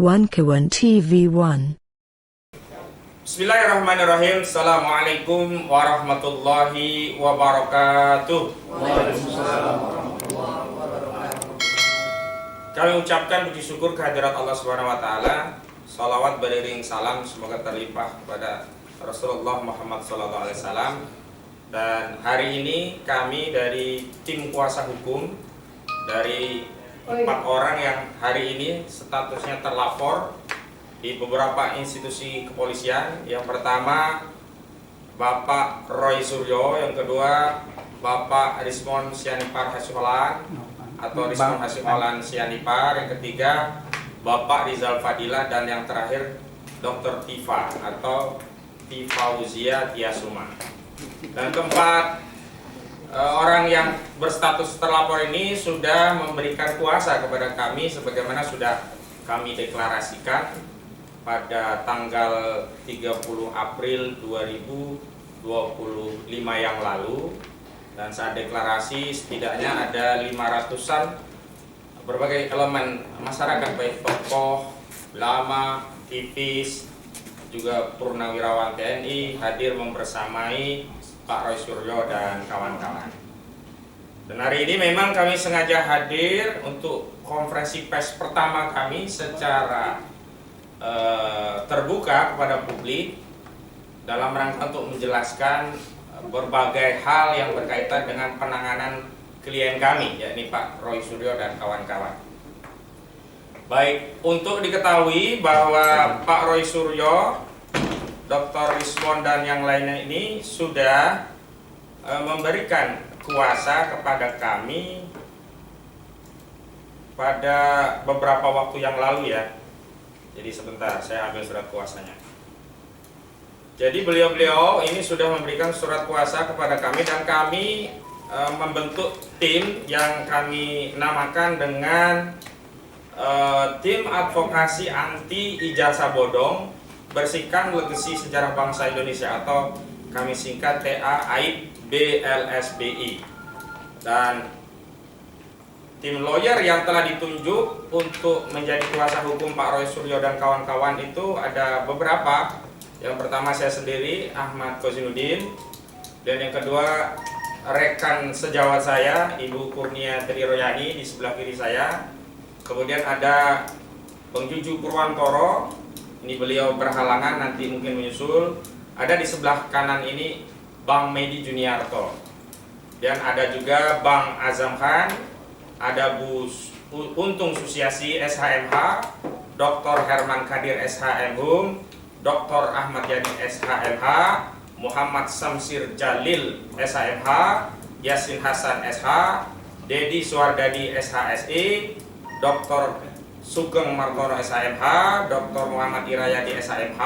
Wankawan TV1. Bismillahirrahmanirrahim. Assalamualaikum warahmatullahi wabarakatuh. Kami ucapkan puji syukur kehadirat Allah Subhanahu wa taala. Salawat beriring salam semoga terlimpah kepada Rasulullah Muhammad sallallahu alaihi wasallam. Dan hari ini kami dari tim kuasa hukum dari 4 orang yang hari ini statusnya terlapor di beberapa institusi kepolisian. Yang pertama Bapak Roy Suryo, yang kedua Bapak Rismon Sianipar Hasiholan atau Rismon Hasiholan Sianipar, yang ketiga Bapak Rizal Fadila, dan yang terakhir Dr. Tifa atau Tifauzia Tiasuma. Dan keempat orang yang berstatus terlapor ini sudah memberikan kuasa kepada kami sebagaimana sudah kami deklarasikan pada tanggal 30 April 2025 yang lalu. Dan saat deklarasi setidaknya ada 500-an berbagai elemen masyarakat, baik tokoh, ulama, aktivis, juga purnawirawan TNI hadir membersamai Pak Roy Suryo dan kawan-kawan. Dan hari ini memang kami sengaja hadir untuk konferensi pers pertama kami secara terbuka kepada publik dalam rangka untuk menjelaskan berbagai hal yang berkaitan dengan penanganan klien kami, yakni Pak Roy Suryo dan kawan-kawan. Baik, untuk diketahui bahwa Pak Roy Suryo, Dr. Rismon dan yang lainnya ini sudah memberikan kuasa kepada kami pada beberapa waktu yang lalu ya. Jadi sebentar saya ambil surat kuasanya. Jadi beliau-beliau ini sudah memberikan surat kuasa kepada kami, dan kami membentuk tim yang kami namakan dengan tim advokasi anti ijazah bodong bersihkan legasi sejarah bangsa Indonesia, atau kami singkat TAAIB BLSBI. Dan tim lawyer yang telah ditunjuk untuk menjadi kuasa hukum Pak Roy Suryo dan kawan-kawan itu ada beberapa. Yang pertama saya sendiri, Ahmad Kozinuddin, dan yang kedua rekan sejawat saya, Ibu Kurnia Triroyani di sebelah kiri saya. Kemudian ada Bang Juju Purwantoro, ini beliau berhalangan, nanti mungkin menyusul. Ada di sebelah kanan ini Bang Medi Juniarto, dan ada juga Bang Azam Khan, ada Bu Untung Susiasi SHMH, Dr. Herman Kadir SHMHum, Dr. Ahmad Yani SHMH, Muhammad Samsir Jalil SHMH, Yasin Hasan SH, Dedi Suardadi SHSI, Dr. Sugeng Martono SHMH, Dr. Muhammad Irayadi SHMH,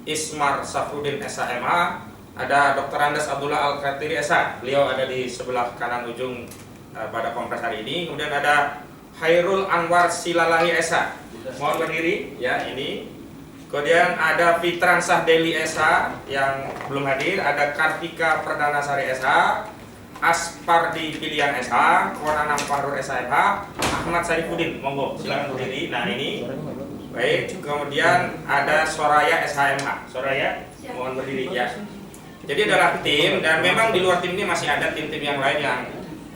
Ismar Safrudin SHMH, ada Dr. Andes Abdullah Al-Khatiri SH, beliau ada di sebelah kanan ujung pada kongres hari ini. Kemudian ada Hairul Anwar Silalahi SH, mohon berdiri ya ini. Kemudian ada Fitran Sahdeli SH yang belum hadir, ada Kartika Perdanasari SH, Aspardi Pilihan SH, Konanam Fahrur SHMH, Ahmad Saifuddin, monggo silakan berdiri. Nah ini baik. Kemudian ada Soraya SHMH, Soraya mohon berdiri ya. Jadi adalah tim, dan memang di luar tim ini masih ada tim-tim yang lain yang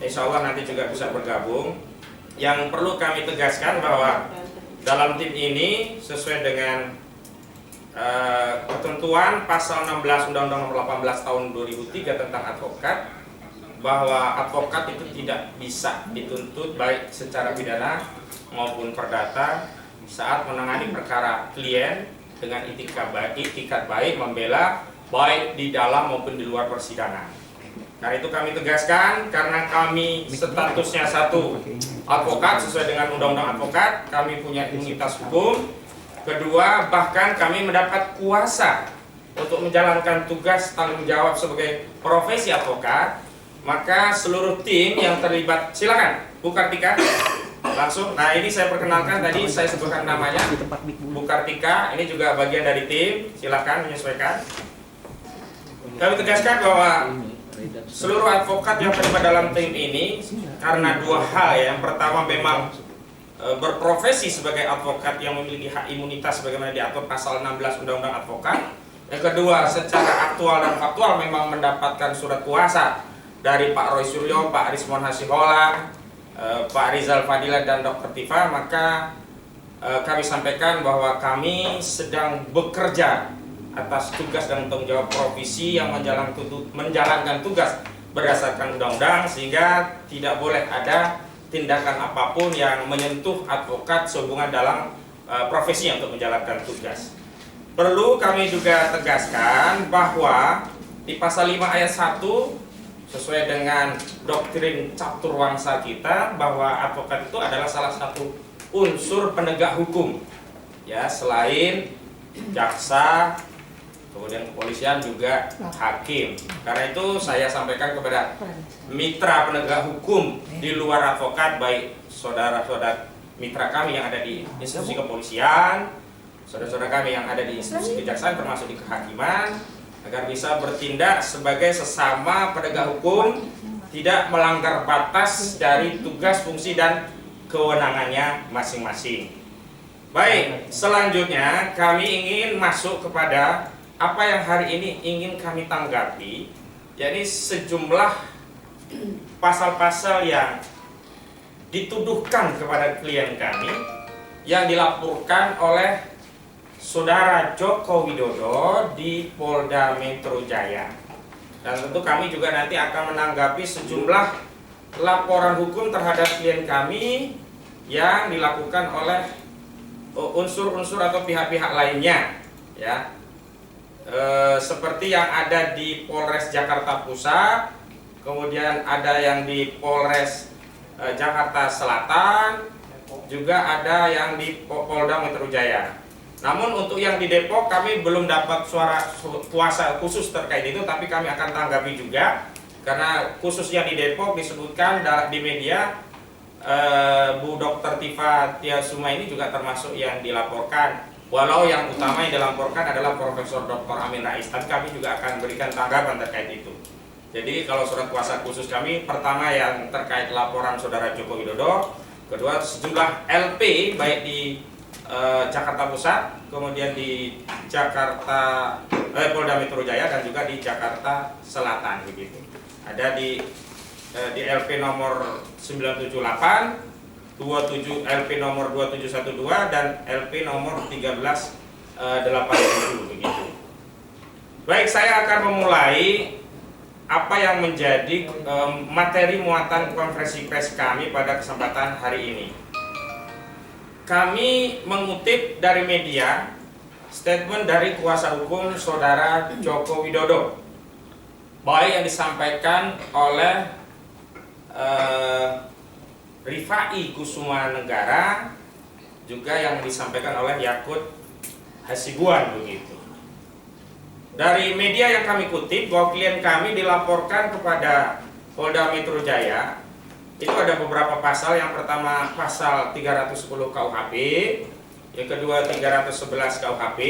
insya Allah nanti juga bisa bergabung. Yang perlu kami tegaskan bahwa dalam tim ini sesuai dengan ketentuan pasal 16 Undang-Undang Nomor 18 Tahun 2003 tentang advokat, bahwa advokat itu tidak bisa dituntut baik secara pidana maupun perdata saat menangani perkara klien dengan itikat baik membela baik di dalam maupun di luar persidangan. Nah itu kami tegaskan karena kami statusnya satu advokat sesuai dengan undang-undang advokat, kami punya imunitas hukum. Kedua, bahkan kami mendapat kuasa untuk menjalankan tugas tanggung jawab sebagai profesi advokat. Maka seluruh tim yang terlibat, silakan Bu Kartika langsung. Nah ini saya perkenalkan, tadi saya sebutkan namanya Bu Kartika, ini juga bagian dari tim, silakan menyesuaikan. Kami tegaskan bahwa seluruh advokat yang terlibat dalam tim ini karena dua hal ya. Yang pertama memang berprofesi sebagai advokat yang memiliki hak imunitas sebagaimana diatur pasal 16 Undang-Undang Advokat. Yang kedua, secara aktual dan faktual memang mendapatkan surat kuasa dari Pak Roy Suryo, Pak Rismon Hasihola, Pak Rizal Fadila dan Dr. Tifa, maka kami sampaikan bahwa kami sedang bekerja atas tugas dan tanggung jawab provisi yang menjalankan tugas berdasarkan undang-undang, sehingga tidak boleh ada tindakan apapun yang menyentuh advokat sehubungan dalam profesinya untuk menjalankan tugas. Perlu kami juga tegaskan bahwa di pasal 5 ayat 1 sesuai dengan doktrin caturwangsa kita bahwa advokat itu adalah salah satu unsur penegak hukum. Ya, selain jaksa, kemudian kepolisian juga hakim. Karena itu saya sampaikan kepada mitra penegak hukum di luar advokat, baik saudara-saudara mitra kami yang ada di institusi kepolisian, saudara-saudara kami yang ada di institusi kejaksaan termasuk di kehakiman, agar bisa bertindak sebagai sesama penegak hukum, tidak melanggar batas dari tugas, fungsi, dan kewenangannya masing-masing. Baik, selanjutnya kami ingin masuk kepada apa yang hari ini ingin kami tanggapi, yakni sejumlah pasal-pasal yang dituduhkan kepada klien kami yang dilaporkan oleh Saudara Joko Widodo di Polda Metro Jaya. Dan tentu kami juga nanti akan menanggapi sejumlah laporan hukum terhadap klien kami yang dilakukan oleh unsur-unsur atau pihak-pihak lainnya, ya. Seperti yang ada di Polres Jakarta Pusat, kemudian ada yang di Polres Jakarta Selatan, juga ada yang di Polda Metro Jaya. Namun untuk yang di Depok kami belum dapat suara kuasa khusus terkait itu, tapi kami akan tanggapi juga karena khususnya di Depok disebutkan di media Bu Dr. Tifa Tiasuma ini juga termasuk yang dilaporkan. Walau yang utama yang dilaporkan adalah Profesor Dr. Amin Rais, tapi kami juga akan berikan tanggapan terkait itu. Jadi kalau surat kuasa khusus kami, pertama yang terkait laporan Saudara Joko Widodo, kedua sejumlah LP baik di Jakarta Pusat, kemudian di Jakarta Polda Metro Jaya, dan juga di Jakarta Selatan begitu. Ada di LP nomor 978, 27 LP nomor 2712 dan LP nomor 1387 begitu. Baik, saya akan memulai apa yang menjadi materi muatan konferensi pers kami pada kesempatan hari ini. Kami mengutip dari media statement dari kuasa hukum Saudara Joko Widodo, baik yang disampaikan oleh Rifai Kusuma Negara, juga yang disampaikan oleh Yakut Hasibuan begitu. Dari media yang kami kutip bahwa klien kami dilaporkan kepada Polda Metro Jaya, itu ada beberapa pasal. Yang pertama pasal 310 KUHP, yang kedua 311 KUHP,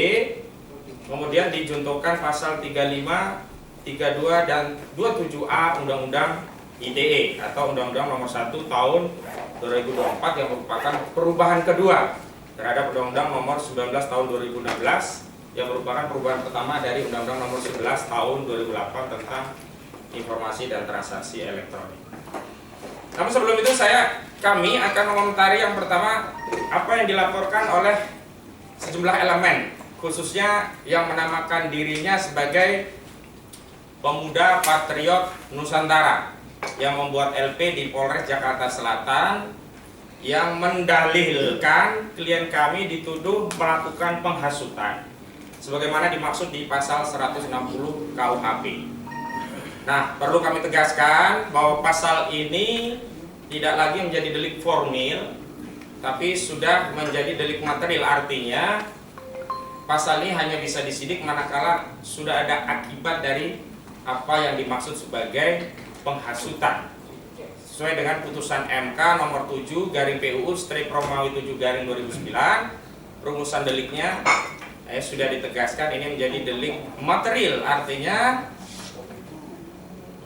kemudian dijuntukan pasal 35, 32 dan 27A Undang-Undang ITE atau Undang-Undang Nomor 1 Tahun 2024 yang merupakan perubahan kedua terhadap Undang-Undang Nomor 19 Tahun 2016 yang merupakan perubahan pertama dari Undang-Undang Nomor 11 Tahun 2008 tentang informasi dan transaksi elektronik. Namun sebelum itu kami akan mengomentari yang pertama apa yang dilaporkan oleh sejumlah elemen, khususnya yang menamakan dirinya sebagai Pemuda Patriot Nusantara, yang membuat LP di Polres Jakarta Selatan, yang mendalilkan klien kami dituduh melakukan penghasutan sebagaimana dimaksud di pasal 160 KUHP. Nah, perlu kami tegaskan bahwa pasal ini tidak lagi menjadi delik formil, tapi sudah menjadi delik material. Artinya pasal ini hanya bisa disidik manakala sudah ada akibat dari apa yang dimaksud sebagai penghasutan sesuai dengan putusan MK nomor 7 garing PUU strip Romawi 7 garing 2009. Rumusan deliknya sudah ditegaskan ini menjadi delik material, artinya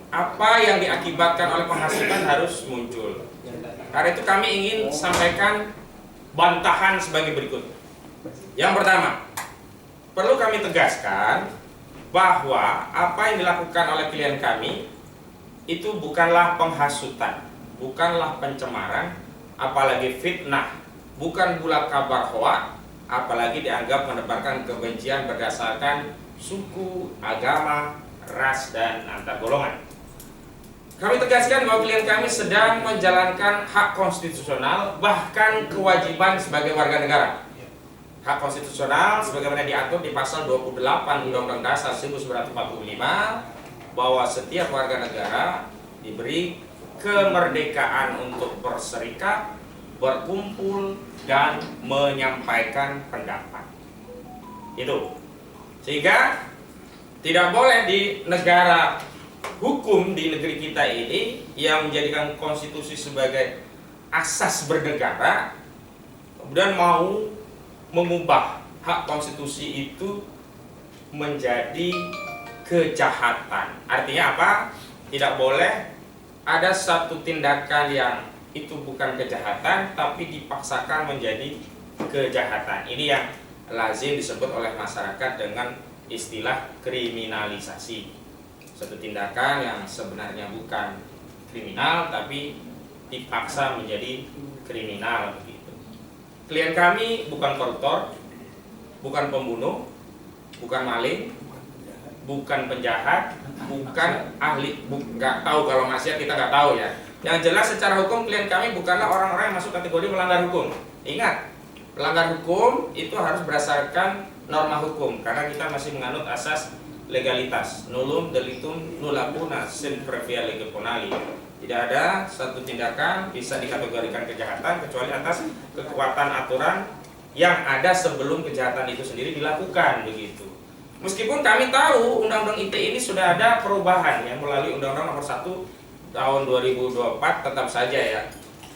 apa yang diakibatkan oleh penghasutan harus muncul. Karena itu kami ingin sampaikan bantahan sebagai berikut. Yang pertama, perlu kami tegaskan bahwa apa yang dilakukan oleh klien kami itu bukanlah penghasutan, bukanlah pencemaran, apalagi fitnah, bukan pula kabar hoak, apalagi dianggap menebarkan kebencian berdasarkan suku, agama, ras, dan antar golongan. Kami tegaskan bahwa klien kami sedang menjalankan hak konstitusional, bahkan kewajiban sebagai warga negara. Hak konstitusional sebagaimana diatur di pasal 28 Undang-Undang Dasar 1945 bahwa setiap warga negara diberi kemerdekaan untuk berserikat, berkumpul, dan menyampaikan pendapat. Itu. Sehingga tidak boleh di negara hukum di negeri kita ini yang menjadikan konstitusi sebagai asas bernegara kemudian mau mengubah hak konstitusi itu menjadi kejahatan. Artinya apa? Tidak boleh ada satu tindakan yang itu bukan kejahatan tapi dipaksakan menjadi kejahatan. Ini yang lazim disebut oleh masyarakat dengan istilah kriminalisasi. Satu tindakan yang sebenarnya bukan kriminal tapi dipaksa menjadi kriminal begitu. Klien kami bukan koruptor, bukan pembunuh, bukan maling, bukan penjahat, bukan ahli, nggak tahu kalau maksiat kita nggak tahu ya. Yang jelas secara hukum klien kami bukanlah orang-orang yang masuk kategori melanggar hukum. Ingat, melanggar hukum itu harus berdasarkan norma hukum karena kita masih menganut asas legalitas, nullum delictum nulla puna sine previa lege ponali. Tidak ada satu tindakan bisa dikategorikan kejahatan kecuali atas kekuatan aturan yang ada sebelum kejahatan itu sendiri dilakukan begitu. Meskipun kami tahu Undang-Undang ITE ini sudah ada perubahan ya melalui Undang-Undang Nomor 1 tahun 2024, tetap saja ya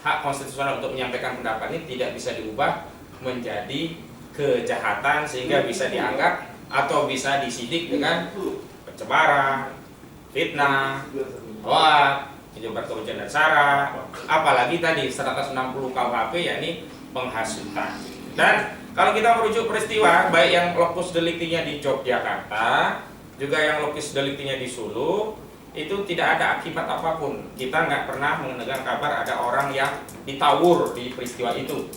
hak konstitusional untuk menyampaikan pendapat ini tidak bisa diubah menjadi kejahatan sehingga bisa dianggap atau bisa disidik dengan pencemaran, fitnah, hoak, menyebar kebencian dan sara, apalagi tadi 160 KUHP yakni penghasutan. Dan kalau kita merujuk peristiwa baik yang lokus deliktinya di Yogyakarta juga yang lokus deliktinya di Solo itu tidak ada akibat apapun. Kita nggak pernah mendengar kabar ada orang yang ditawur di peristiwa itu,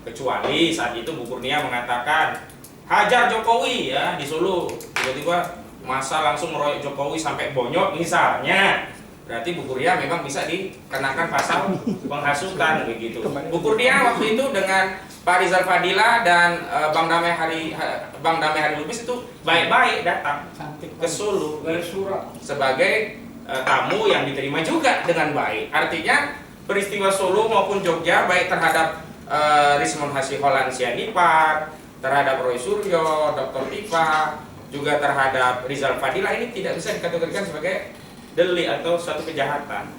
kecuali saat itu Bu Kurnia mengatakan hajar Jokowi ya di Solo, tiba-tiba masa langsung meroyok Jokowi sampai bonyok misalnya. Berarti Bu Kurnia memang bisa dikenakan pasal penghasutan begitu. Bu Kurnia waktu itu dengan Pak Rizal Fadila dan Bang Damai Hari Lubis itu baik-baik datang ke Solo sebagai tamu yang diterima juga dengan baik. Artinya peristiwa Solo maupun Jogja baik terhadap Rismon Hasiholan Sianipar, terhadap Roy Suryo, Dr. Tifa, juga terhadap Rizal Fadila ini tidak bisa dikategorikan sebagai delik atau suatu kejahatan.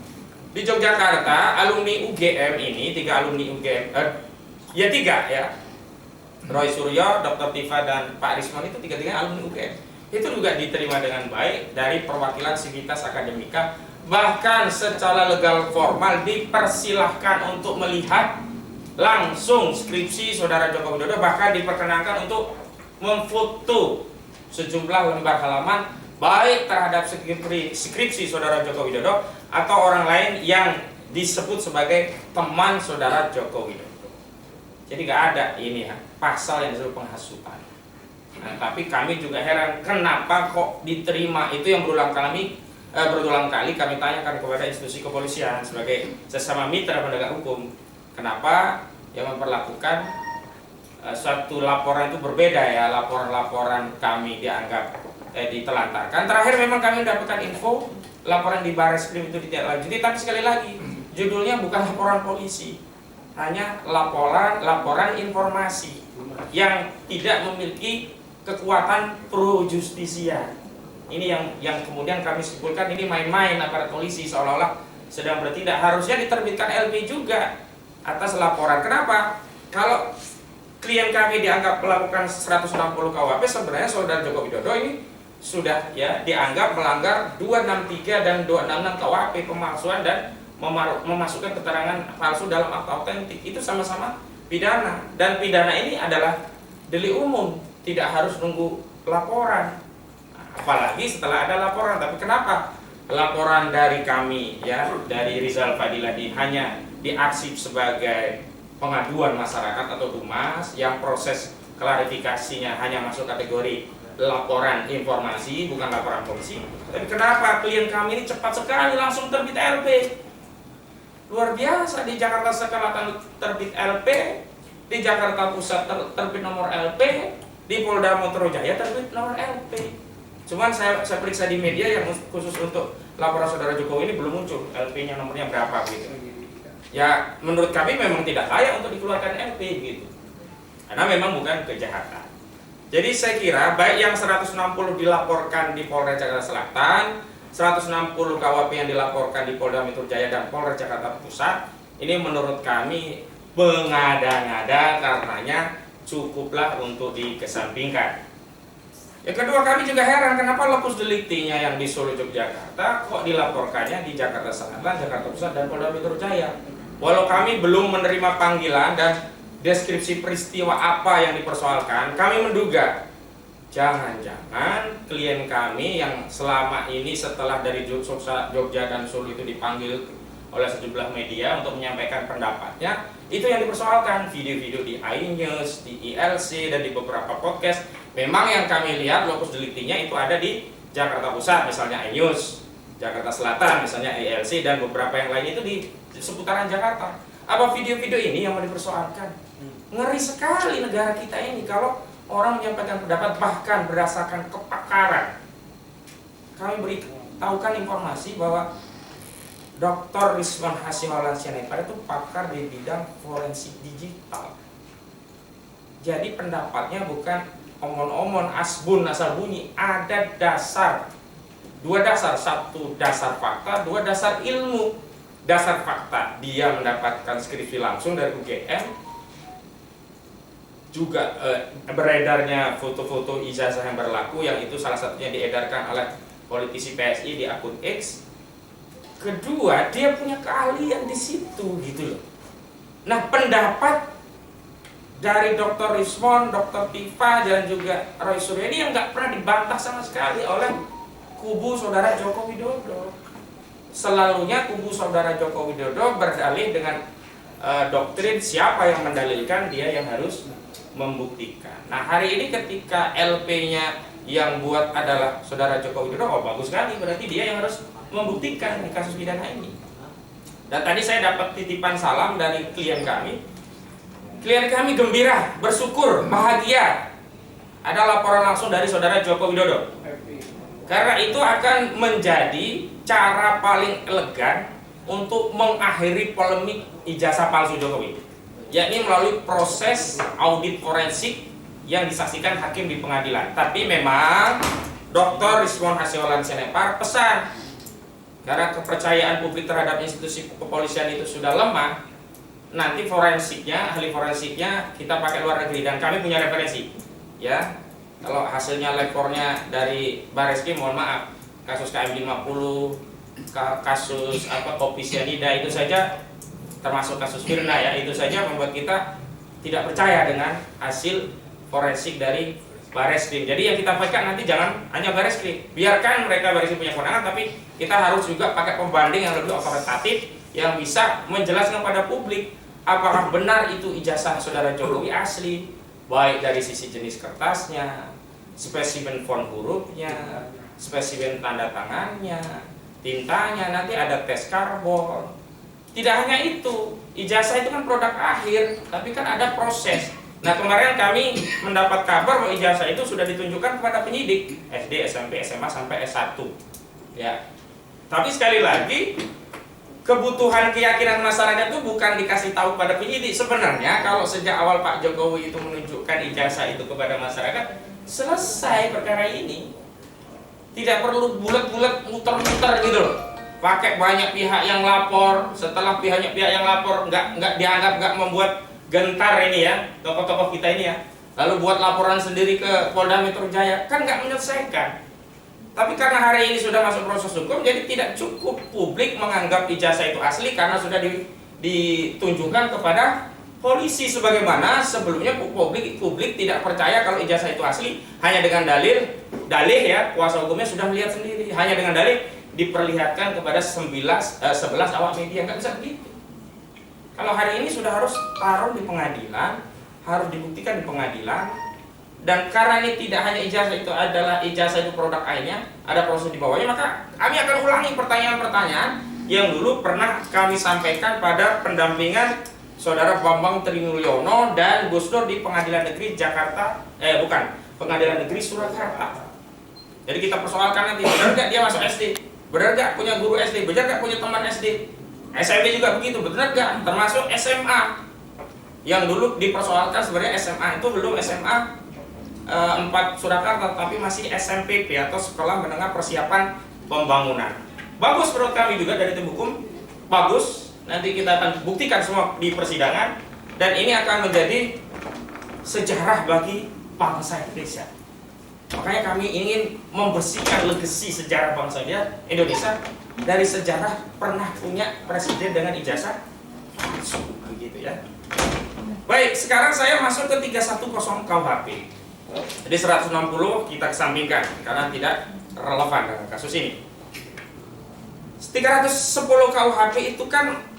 Di Yogyakarta, alumni UGM ini, 3 alumni UGM, tiga ya, Roy Suryo, Dr. Tifa, dan Pak Rismon itu tiga-tiganya alumni UGM. Itu juga diterima dengan baik dari perwakilan Sivitas Akademika, bahkan secara legal formal dipersilahkan untuk melihat langsung skripsi Saudara Joko Widodo, bahkan diperkenankan untuk memfoto sejumlah lembar halaman baik terhadap skripsi Saudara Joko Widodo atau orang lain yang disebut sebagai teman Saudara Joko Widodo. Jadi nggak ada ini ya pasal yang disebut penghasutan. Nah, tapi kami juga heran kenapa kok diterima itu yang berulang kali kami tanyakan kepada institusi kepolisian sebagai sesama mitra penegak hukum. Kenapa yang memperlakukan suatu laporan itu berbeda ya, laporan-laporan kami dianggap ditelantarkan. Terakhir memang kami mendapatkan info laporan di Barreskrim itu ditindaklanjuti, tapi sekali lagi judulnya bukan laporan polisi, hanya laporan informasi yang tidak memiliki kekuatan pro justisia. Ini yang kemudian kami simpulkan ini main-main aparat polisi seolah-olah sedang bertindak. Harusnya diterbitkan LP juga atas laporan. Kenapa? Kalau klien kami dianggap melakukan 160 KUHP, sebenarnya Saudara Joko Widodo ini sudah ya dianggap melanggar 263 dan 266 KUHP, pemalsuan dan memasukkan keterangan palsu dalam akta autentik. Itu sama-sama pidana, dan pidana ini adalah delik umum, tidak harus nunggu laporan. Apalagi setelah ada laporan. Tapi kenapa laporan dari kami ya, dari Rizal Fadiladi hanya diarsip sebagai pengaduan masyarakat atau humas yang proses klarifikasinya hanya masuk kategori laporan informasi, bukan laporan polisi. Tapi kenapa klien kami ini cepat sekali langsung terbit LP? Luar biasa. Di Jakarta Selatan terbit LP, di Jakarta Pusat terbit nomor LP, di Polda Metro Jaya terbit nomor LP. Cuman saya periksa di media yang khusus untuk laporan saudara Jokowi ini belum muncul LP-nya, nomornya berapa gitu. Ya menurut kami memang tidak layak untuk dikeluarkan LP gitu, karena memang bukan kejahatan. Jadi saya kira baik yang 160 dilaporkan di Polres Jakarta Selatan, 160 KWP yang dilaporkan di Polda Metro Jaya dan Polres Jakarta Pusat, ini menurut kami mengada-ngada, karenanya cukuplah untuk dikesampingkan. Yang kedua, kami juga heran kenapa lokus deliktinya yang di Solo, Yogyakarta kok dilaporkannya di Jakarta Selatan, Jakarta Pusat, dan Polda Metro Jaya. Walau kami belum menerima panggilan dan deskripsi peristiwa apa yang dipersoalkan, kami menduga jangan-jangan klien kami yang selama ini setelah dari Jogja dan Solo itu dipanggil oleh sejumlah media untuk menyampaikan pendapatnya, itu yang dipersoalkan. Video-video di iNews, di ILC, dan di beberapa podcast. Memang yang kami lihat lokus deliktinya itu ada di Jakarta Pusat, misalnya iNews, Jakarta Selatan, misalnya ILC, dan beberapa yang lain itu di seputaran Jakarta. Apa video-video ini yang mau dipersoalkan? Ngeri sekali negara kita ini kalau orang menyampaikan pendapat bahkan berdasarkan kepakaran. Kami beritahukan informasi bahwa Dr. Rizwan Hasiholan Sianipar itu pakar di bidang forensik digital. Jadi pendapatnya bukan omon-omon, asbun, asal bunyi. Ada dasar, dua dasar, satu dasar fakta, dua dasar ilmu. Dasar fakta, dia mendapatkan skripsi langsung dari UGM, juga beredarnya foto-foto ijazah yang berlaku, yang itu salah satunya diedarkan oleh politisi PSI di akun X. Kedua, dia punya keahlian di situ gitu loh. Nah, pendapat dari Dr. Rizwan, Dr. Tifa, dan juga Roy Suryo ini yang nggak pernah dibantah sama sekali oleh kubu saudara Joko Widodo. Selalunya kubu saudara Joko Widodo berdalih dengan doktrin siapa yang mendalilkan dia yang harus membuktikan. Nah, hari ini ketika LP-nya yang buat adalah saudara Joko Widodo, oh bagus sekali, berarti dia yang harus membuktikan di kasus pidana ini. Dan tadi saya dapat titipan salam dari klien kami. Klien kami gembira, bersyukur, bahagia ada laporan langsung dari saudara Joko Widodo. Karena itu akan menjadi cara paling elegan untuk mengakhiri polemik ijazah palsu Jokowi, yakni melalui proses audit forensik yang disaksikan hakim di pengadilan. Tapi memang Dr. Rizwan Hasiholan Sianipar pesan, karena kepercayaan publik terhadap institusi kepolisian itu sudah lemah, nanti forensiknya, ahli forensiknya kita pakai luar negeri, dan kami punya referensi ya. Kalau hasilnya lapornya dari Bareskrim, mohon maaf, kasus KM50, kasus kopi sianida itu saja, termasuk kasus Firna ya, itu saja membuat kita tidak percaya dengan hasil forensik dari Bareskrim. Jadi yang kita pakai nanti jangan hanya Bareskrim, biarkan mereka Bareskrim punya kewenangan, tapi kita harus juga pakai pembanding yang lebih otoritatif yang bisa menjelaskan pada publik apakah benar itu ijazah saudara Jokowi asli, baik dari sisi jenis kertasnya, spesimen font hurufnya, spesimen tanda tangannya, tintanya, nanti ada tes karbon. Tidak hanya itu, ijazah itu kan produk akhir, tapi kan ada proses. Nah, kemarin kami mendapat kabar bahwa ijazah itu sudah ditunjukkan kepada penyidik SD, SMP, SMA sampai S1. Ya. Tapi sekali lagi, kebutuhan keyakinan masyarakat itu bukan dikasih tahu pada penyidik. Sebenarnya kalau sejak awal Pak Jokowi itu menunjukkan ijazah itu kepada masyarakat, selesai perkara ini. Tidak perlu bulat-bulat muter-muter gitu loh. Pakai banyak pihak yang lapor, setelah pihak yang lapor nggak dianggap nggak membuat gentar ini ya, tokoh-tokoh kita ini ya. Lalu buat laporan sendiri ke Polda Metro Jaya, kan nggak menyelesaikan. Tapi karena hari ini sudah masuk proses hukum, jadi tidak cukup publik menganggap ijazah itu asli karena sudah ditunjukkan kepada polisi, sebagaimana sebelumnya publik tidak percaya kalau ijazah itu asli hanya dengan dalih ya, kuasa hukumnya sudah melihat sendiri, hanya dengan dalih diperlihatkan kepada 11 awak media. Nggak bisa begitu. Kalau hari ini sudah harus taruh di pengadilan, harus dibuktikan di pengadilan, dan karena ini tidak hanya ijazah itu adalah ijazah itu produk ainnya, ada proses di bawahnya, maka kami akan ulangi pertanyaan-pertanyaan yang dulu pernah kami sampaikan pada pendampingan Saudara Bambang Trimulyono dan Gus Dur di Pengadilan Negeri Pengadilan Negeri Surakarta. Jadi kita persoalkan nanti, benar nggak dia masuk SD? Benar nggak punya guru SD? Benar nggak punya teman SD? SMP juga begitu, benar nggak? Termasuk SMA. Yang dulu dipersoalkan sebenarnya SMA itu belum SMA 4 Surakarta, tapi masih SMPP atau Sekolah Menengah Persiapan Pembangunan. Bagus menurut kami juga dari tim hukum, bagus. Nanti kita akan buktikan semua di persidangan, dan ini akan menjadi sejarah bagi bangsa Indonesia. Makanya kami ingin membersihkan legasi sejarah bangsa Indonesia dari sejarah pernah punya presiden dengan ijazah palsu, begitu ya. Baik, sekarang saya masuk ke 310 KUHP. Jadi 160 kita kesampingkan karena tidak relevan dengan kasus ini. 310 KUHP itu kan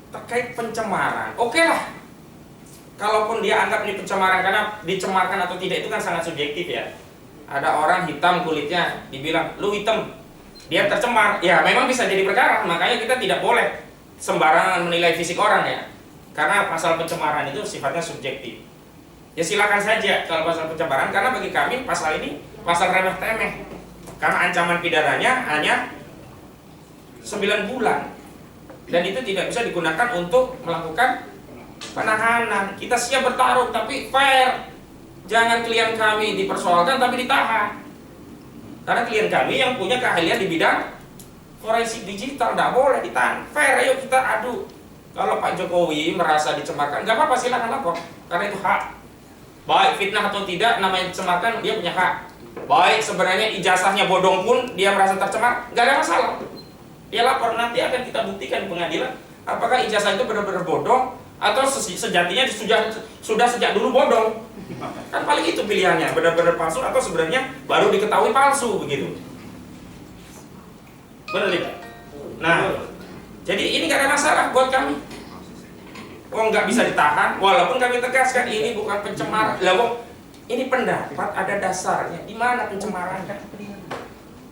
terkait pencemaran. Oke lah, kalaupun dia anggap ini pencemaran, karena dicemarkan atau tidak itu kan sangat subjektif ya. Ada orang hitam kulitnya, dibilang lu hitam, dia tercemar, ya memang bisa jadi perkara. Makanya kita tidak boleh sembarangan menilai fisik orang ya, karena pasal pencemaran itu sifatnya subjektif. Ya silakan saja kalau pasal pencemaran, karena bagi kami pasal ini pasal remeh-temeh, karena ancaman pidananya hanya 9 bulan. Dan itu tidak bisa digunakan untuk melakukan penahanan. Kita siap bertaruh, tapi fair. Jangan klien kami dipersoalkan tapi ditahan. Karena klien kami yang punya keahlian di bidang forensik digital, tidak boleh ditahan. Fair, ayo kita adu. Kalau Pak Jokowi merasa dicemarkan, nggak apa-apa, silakan lapor. Karena itu hak. Baik fitnah atau tidak, namanya dicemarkan, dia punya hak. Baik sebenarnya ijazahnya bodong pun dia merasa tercemar, nggak ada masalah. Dia lapor, nanti akan kita buktikan di pengadilan apakah ijazah itu benar-benar bodong atau sejatinya sudah sejak dulu bodong. Kan paling itu pilihannya, benar-benar palsu atau sebenarnya baru diketahui palsu, begitu. Benar tidak? Nah, jadi ini nggak ada masalah buat kami. Oh, nggak bisa ditahan, walaupun kami tegaskan ini bukan pencemaran. Lah, ini pendapat ada dasarnya. Di mana pencemaran kan?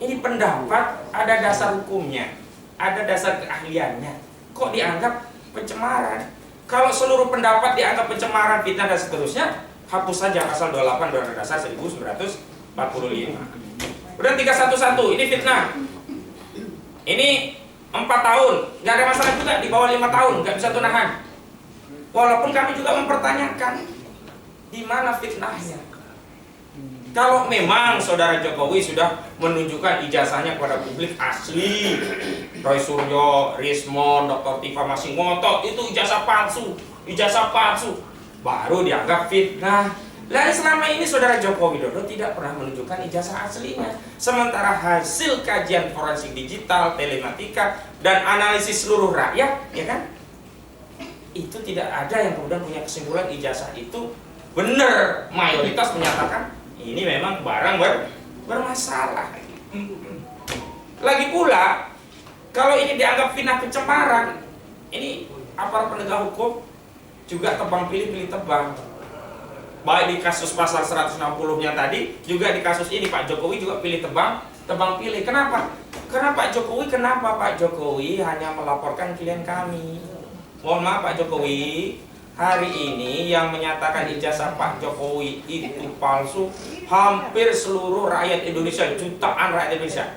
Ini pendapat ada dasar hukumnya, ada dasar keahliannya. Kok dianggap pencemaran? Kalau seluruh pendapat dianggap pencemaran, fitnah dan seterusnya, hapus saja pasal 28 Undang-Undang Dasar 1945. Kemudian 311, ini fitnah. Ini 4 tahun, nggak ada masalah juga. Di bawah 5 tahun, nggak bisa tunahan. Walaupun kami juga mempertanyakan di mana fitnahnya. Kalau memang Saudara Jokowi sudah menunjukkan ijazahnya kepada publik asli, Roy Suryo, Rismon, Dr. Tifa masih ngotot itu ijazah palsu, baru dianggap fitnah. Lalu selama ini Saudara Joko Widodo tidak pernah menunjukkan ijazah aslinya. Sementara hasil kajian forensik digital, telematika, dan analisis seluruh rakyat, ya kan? Itu tidak ada yang kemudian punya kesimpulan ijazah itu benar. Mayoritas menyatakan ini memang barang bermasalah. Lagi pula, kalau ini dianggap fitnah pencemaran, ini aparat penegak hukum juga tebang pilih tebang. Baik di kasus pasal 160-nya tadi, juga di kasus ini Pak Jokowi juga pilih tebang pilih. Kenapa? Karena Pak Jokowi hanya melaporkan klien kami. Mohon maaf Pak Jokowi, hari ini yang menyatakan ijazah Pak Jokowi itu palsu hampir seluruh rakyat Indonesia, jutaan rakyat Indonesia.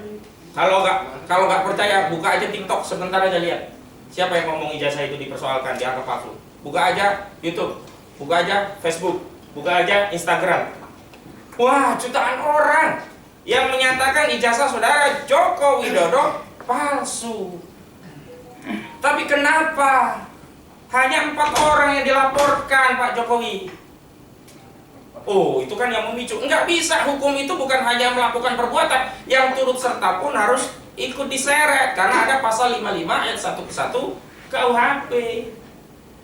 Kalau nggak percaya, buka aja TikTok sebentar aja, lihat siapa yang ngomong ijazah itu dipersoalkan, dianggap palsu. Buka aja YouTube, buka aja Facebook, buka aja Instagram. Wah, jutaan orang yang menyatakan ijazah Saudara Joko Widodo palsu. Tapi kenapa hanya 4 orang yang dilaporkan Pak Jokowi? Oh, itu kan yang memicu. Enggak bisa, hukum itu bukan hanya melakukan perbuatan, yang turut serta pun harus ikut diseret. Karena ada pasal 55 ayat 1 ke 1 KUHP.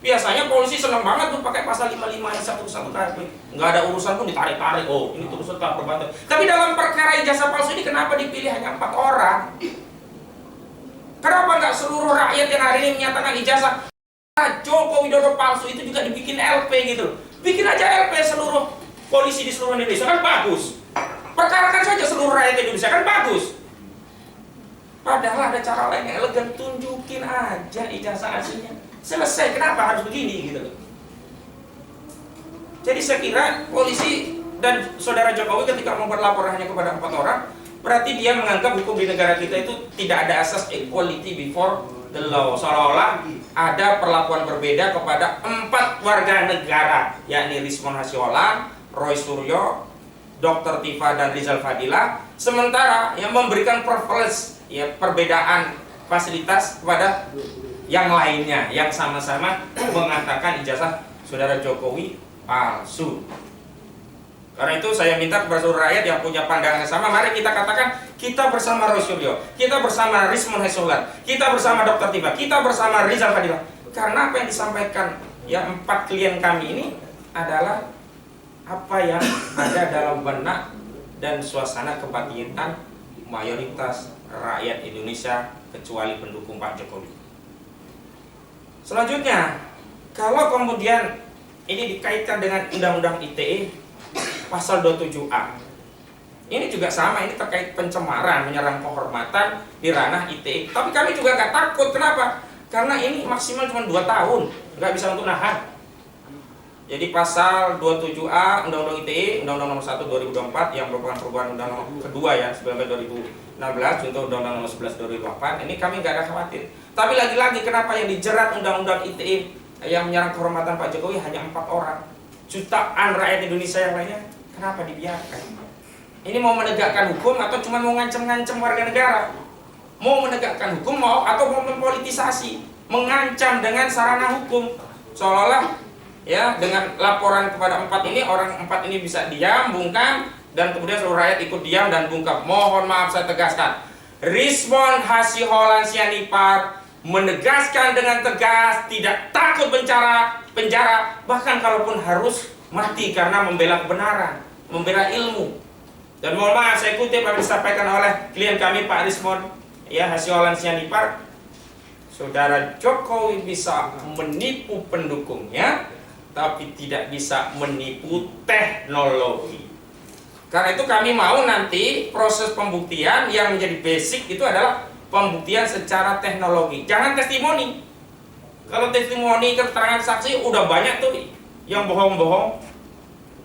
Biasanya polisi senang banget tuh pakai pasal 55 ayat 1 KUHP. Nggak ada urusan pun ditarik-tarik. Oh, ini turut serta perbuatan. Tapi dalam perkara ijazah palsu ini kenapa dipilih hanya 4 orang? Kenapa nggak seluruh rakyat yang hari ini menyatakan ijazah Joko Widodo palsu itu juga dibikin LP gitu? Bikin aja LP seluruh polisi di seluruh Indonesia, kan bagus. Perkarakan saja seluruh rakyat Indonesia, kan bagus. Padahal ada cara lain yang elegan, tunjukin aja ijazah aslinya. Selesai, kenapa harus begini gitu loh. Jadi saya kira polisi dan saudara Jokowi ketika membuat laporan hanya kepada 4 orang, berarti dia menganggap hukum di negara kita itu tidak ada asas equality before the law. Seolah-olah ada perlakuan berbeda kepada 4 warga negara, yakni Rizwan Hasyolan, Roy Suryo, Dr. Tifa dan Rizal Fadila, sementara yang memberikan privilege, ya, perbedaan fasilitas kepada yang lainnya yang sama-sama mengatakan ijazah saudara Jokowi palsu. Karena itu saya minta kepada seluruh rakyat yang punya pandangan yang sama, mari kita katakan kita bersama Roy Suryo, kita bersama Rizwan Hasyolan, kita bersama Dr. Tifa, kita bersama Rizal Fadila. Karena apa yang disampaikan ya 4 klien kami ini adalah apa yang ada dalam benak dan suasana kebatinan mayoritas rakyat Indonesia kecuali pendukung Pak Jokowi. Selanjutnya, kalau kemudian ini dikaitkan dengan Undang-Undang ITE pasal 27A, ini juga sama, ini terkait pencemaran, menyerang kehormatan di ranah ITE. Tapi kami juga gak takut, kenapa? Karena ini maksimal cuma 2 tahun, nggak bisa untuk nahan. Jadi pasal 27A Undang-Undang ITE, Undang-Undang Nomor 1 2024 yang merupakan perubahan Undang-Undang kedua ya, 19 2016 untuk Undang-Undang Nomor 11 2024, ini kami nggak ada khawatir. Tapi lagi-lagi kenapa yang dijerat Undang-Undang ITE yang menyerang kehormatan Pak Jokowi hanya 4 orang? Jutaan rakyat Indonesia yang lainnya, kenapa dibiarkan? Ini mau menegakkan hukum atau cuma mau ngancam-ngancam warga negara? Mau menegakkan hukum mau atau mau mempolitisasi, mengancam dengan sarana hukum, seolah-olah ya dengan laporan kepada 4 ini, orang 4 ini bisa diam, bungkam, dan kemudian seluruh rakyat ikut diam dan bungkam. Mohon maaf saya tegaskan, Rizwan Hasyolan Sianipar menegaskan dengan tegas, tidak takut penjara, bahkan kalaupun harus mati karena membela kebenaran, membela ilmu. Dan mohon maaf saya kutip apa yang disampaikan oleh klien kami Pak Rizwan ya Hasyolan Sianipar, saudara Jokowi bisa menipu pendukungnya, tapi tidak bisa menipu teknologi. Karena itu kami mau nanti proses pembuktian yang menjadi basic itu adalah pembuktian secara teknologi. Jangan testimoni. Kalau testimoni keterangan saksi udah banyak tuh yang bohong-bohong.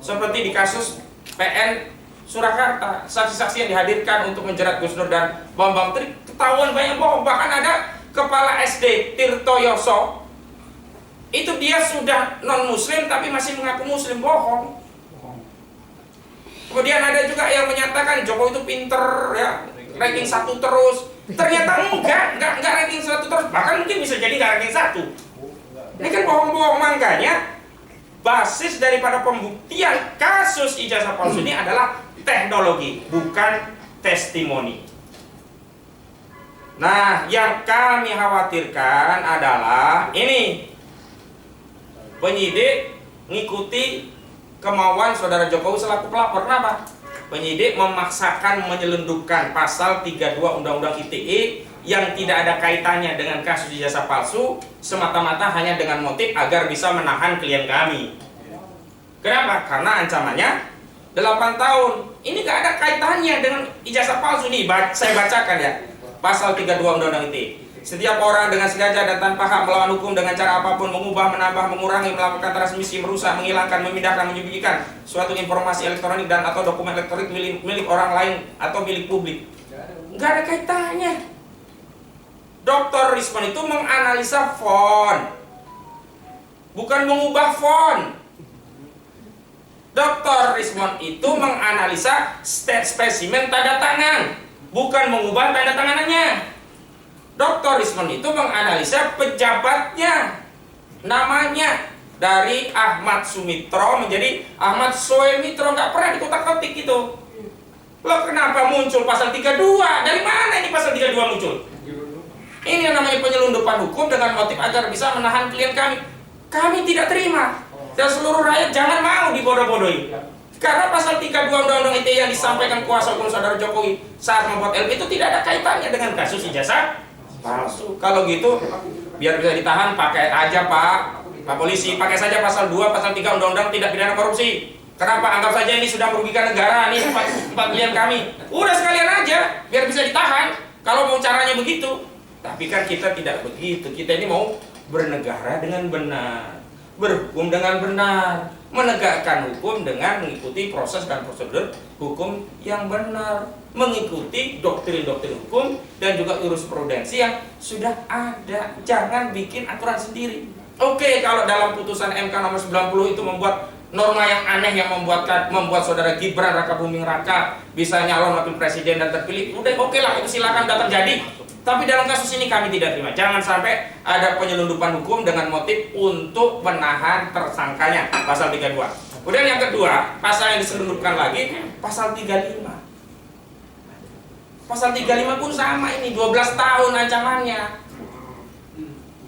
Seperti di kasus PN Surakarta, saksi-saksi yang dihadirkan untuk menjerat Gus Dur dan Bambang Tri ketahuan banyak bohong. Bahkan ada kepala SD Tirtoyoso, itu dia sudah non-muslim tapi masih mengaku muslim, bohong. Kemudian ada juga yang menyatakan Jokowi itu pinter ya, ranking 1 terus. Ternyata enggak ranking 1 terus, bahkan mungkin bisa jadi enggak ranking 1. Ini kan bohong-bohong. Makanya basis daripada pembuktian kasus ijazah palsu ini adalah teknologi, bukan testimoni. Nah, yang kami khawatirkan adalah ini, penyidik ngikuti kemauan saudara Jokowi selaku pelapor. Kenapa? Penyidik memaksakan menyelundupkan pasal 32 Undang-Undang ITE yang tidak ada kaitannya dengan kasus ijazah palsu, semata-mata hanya dengan motif agar bisa menahan klien kami. Kenapa? Karena ancamannya 8 tahun. Ini gak ada kaitannya dengan ijazah palsu nih. Saya bacakan ya, pasal 32 Undang-Undang ITE. Setiap orang dengan sengaja dan tanpa hak melawan hukum dengan cara apapun mengubah, menambah, mengurangi, melakukan transmisi, merusak, menghilangkan, memindahkan, menyembunyikan suatu informasi elektronik dan atau dokumen elektronik milik orang lain atau milik publik. Nggak ada kaitannya. Dr. Rizwan itu menganalisa font, bukan mengubah font. Dr. Rizwan itu menganalisa spesimen tanda tangan, bukan mengubah tanda tanganannya. Dr. Rizwan itu menganalisa pejabatnya, namanya dari Ahmad Sumitro menjadi Ahmad Soemitro, nggak pernah dikotak-kotik gitu. Loh, kenapa muncul pasal 32? Dari mana ini pasal 32 muncul? Ini yang namanya penyelundupan hukum dengan motif agar bisa menahan klien kami. Kami tidak terima. Dan seluruh rakyat jangan mau dibodoh-bodohi. Karena pasal 32 Undang-Undang ITE yang disampaikan kuasa hukum saudara Jokowi saat membuat LP itu tidak ada kaitannya dengan kasus ijazah palsu. Kalau gitu, biar bisa ditahan, pakai aja Pak Polisi, pakai saja pasal 2, pasal 3 Undang-Undang Tindak Pidana Korupsi. Kenapa? Anggap saja ini sudah merugikan negara nih, empat klien kami. Udah sekalian aja, biar bisa ditahan. Kalau mau caranya begitu. Tapi kan kita tidak begitu. Kita ini mau bernegara dengan benar, berhukum dengan benar, menegakkan hukum dengan mengikuti proses dan prosedur hukum yang benar, mengikuti doktrin-doktrin hukum dan juga jurisprudensi yang sudah ada. Jangan bikin aturan sendiri. Oke, kalau dalam putusan MK nomor 90 itu membuat norma yang aneh yang membuat saudara Gibran Raka Buming Raka bisa nyalon wakil presiden dan terpilih, udah oke lah, itu silakan, udah terjadi. Tapi dalam kasus ini kami tidak terima. Jangan sampai ada penyelundupan hukum dengan motif untuk menahan tersangkanya, pasal 32. Kemudian yang kedua, pasal yang diselundupkan lagi, pasal 35. Pasal 35 pun sama ini, 12 tahun ancamannya.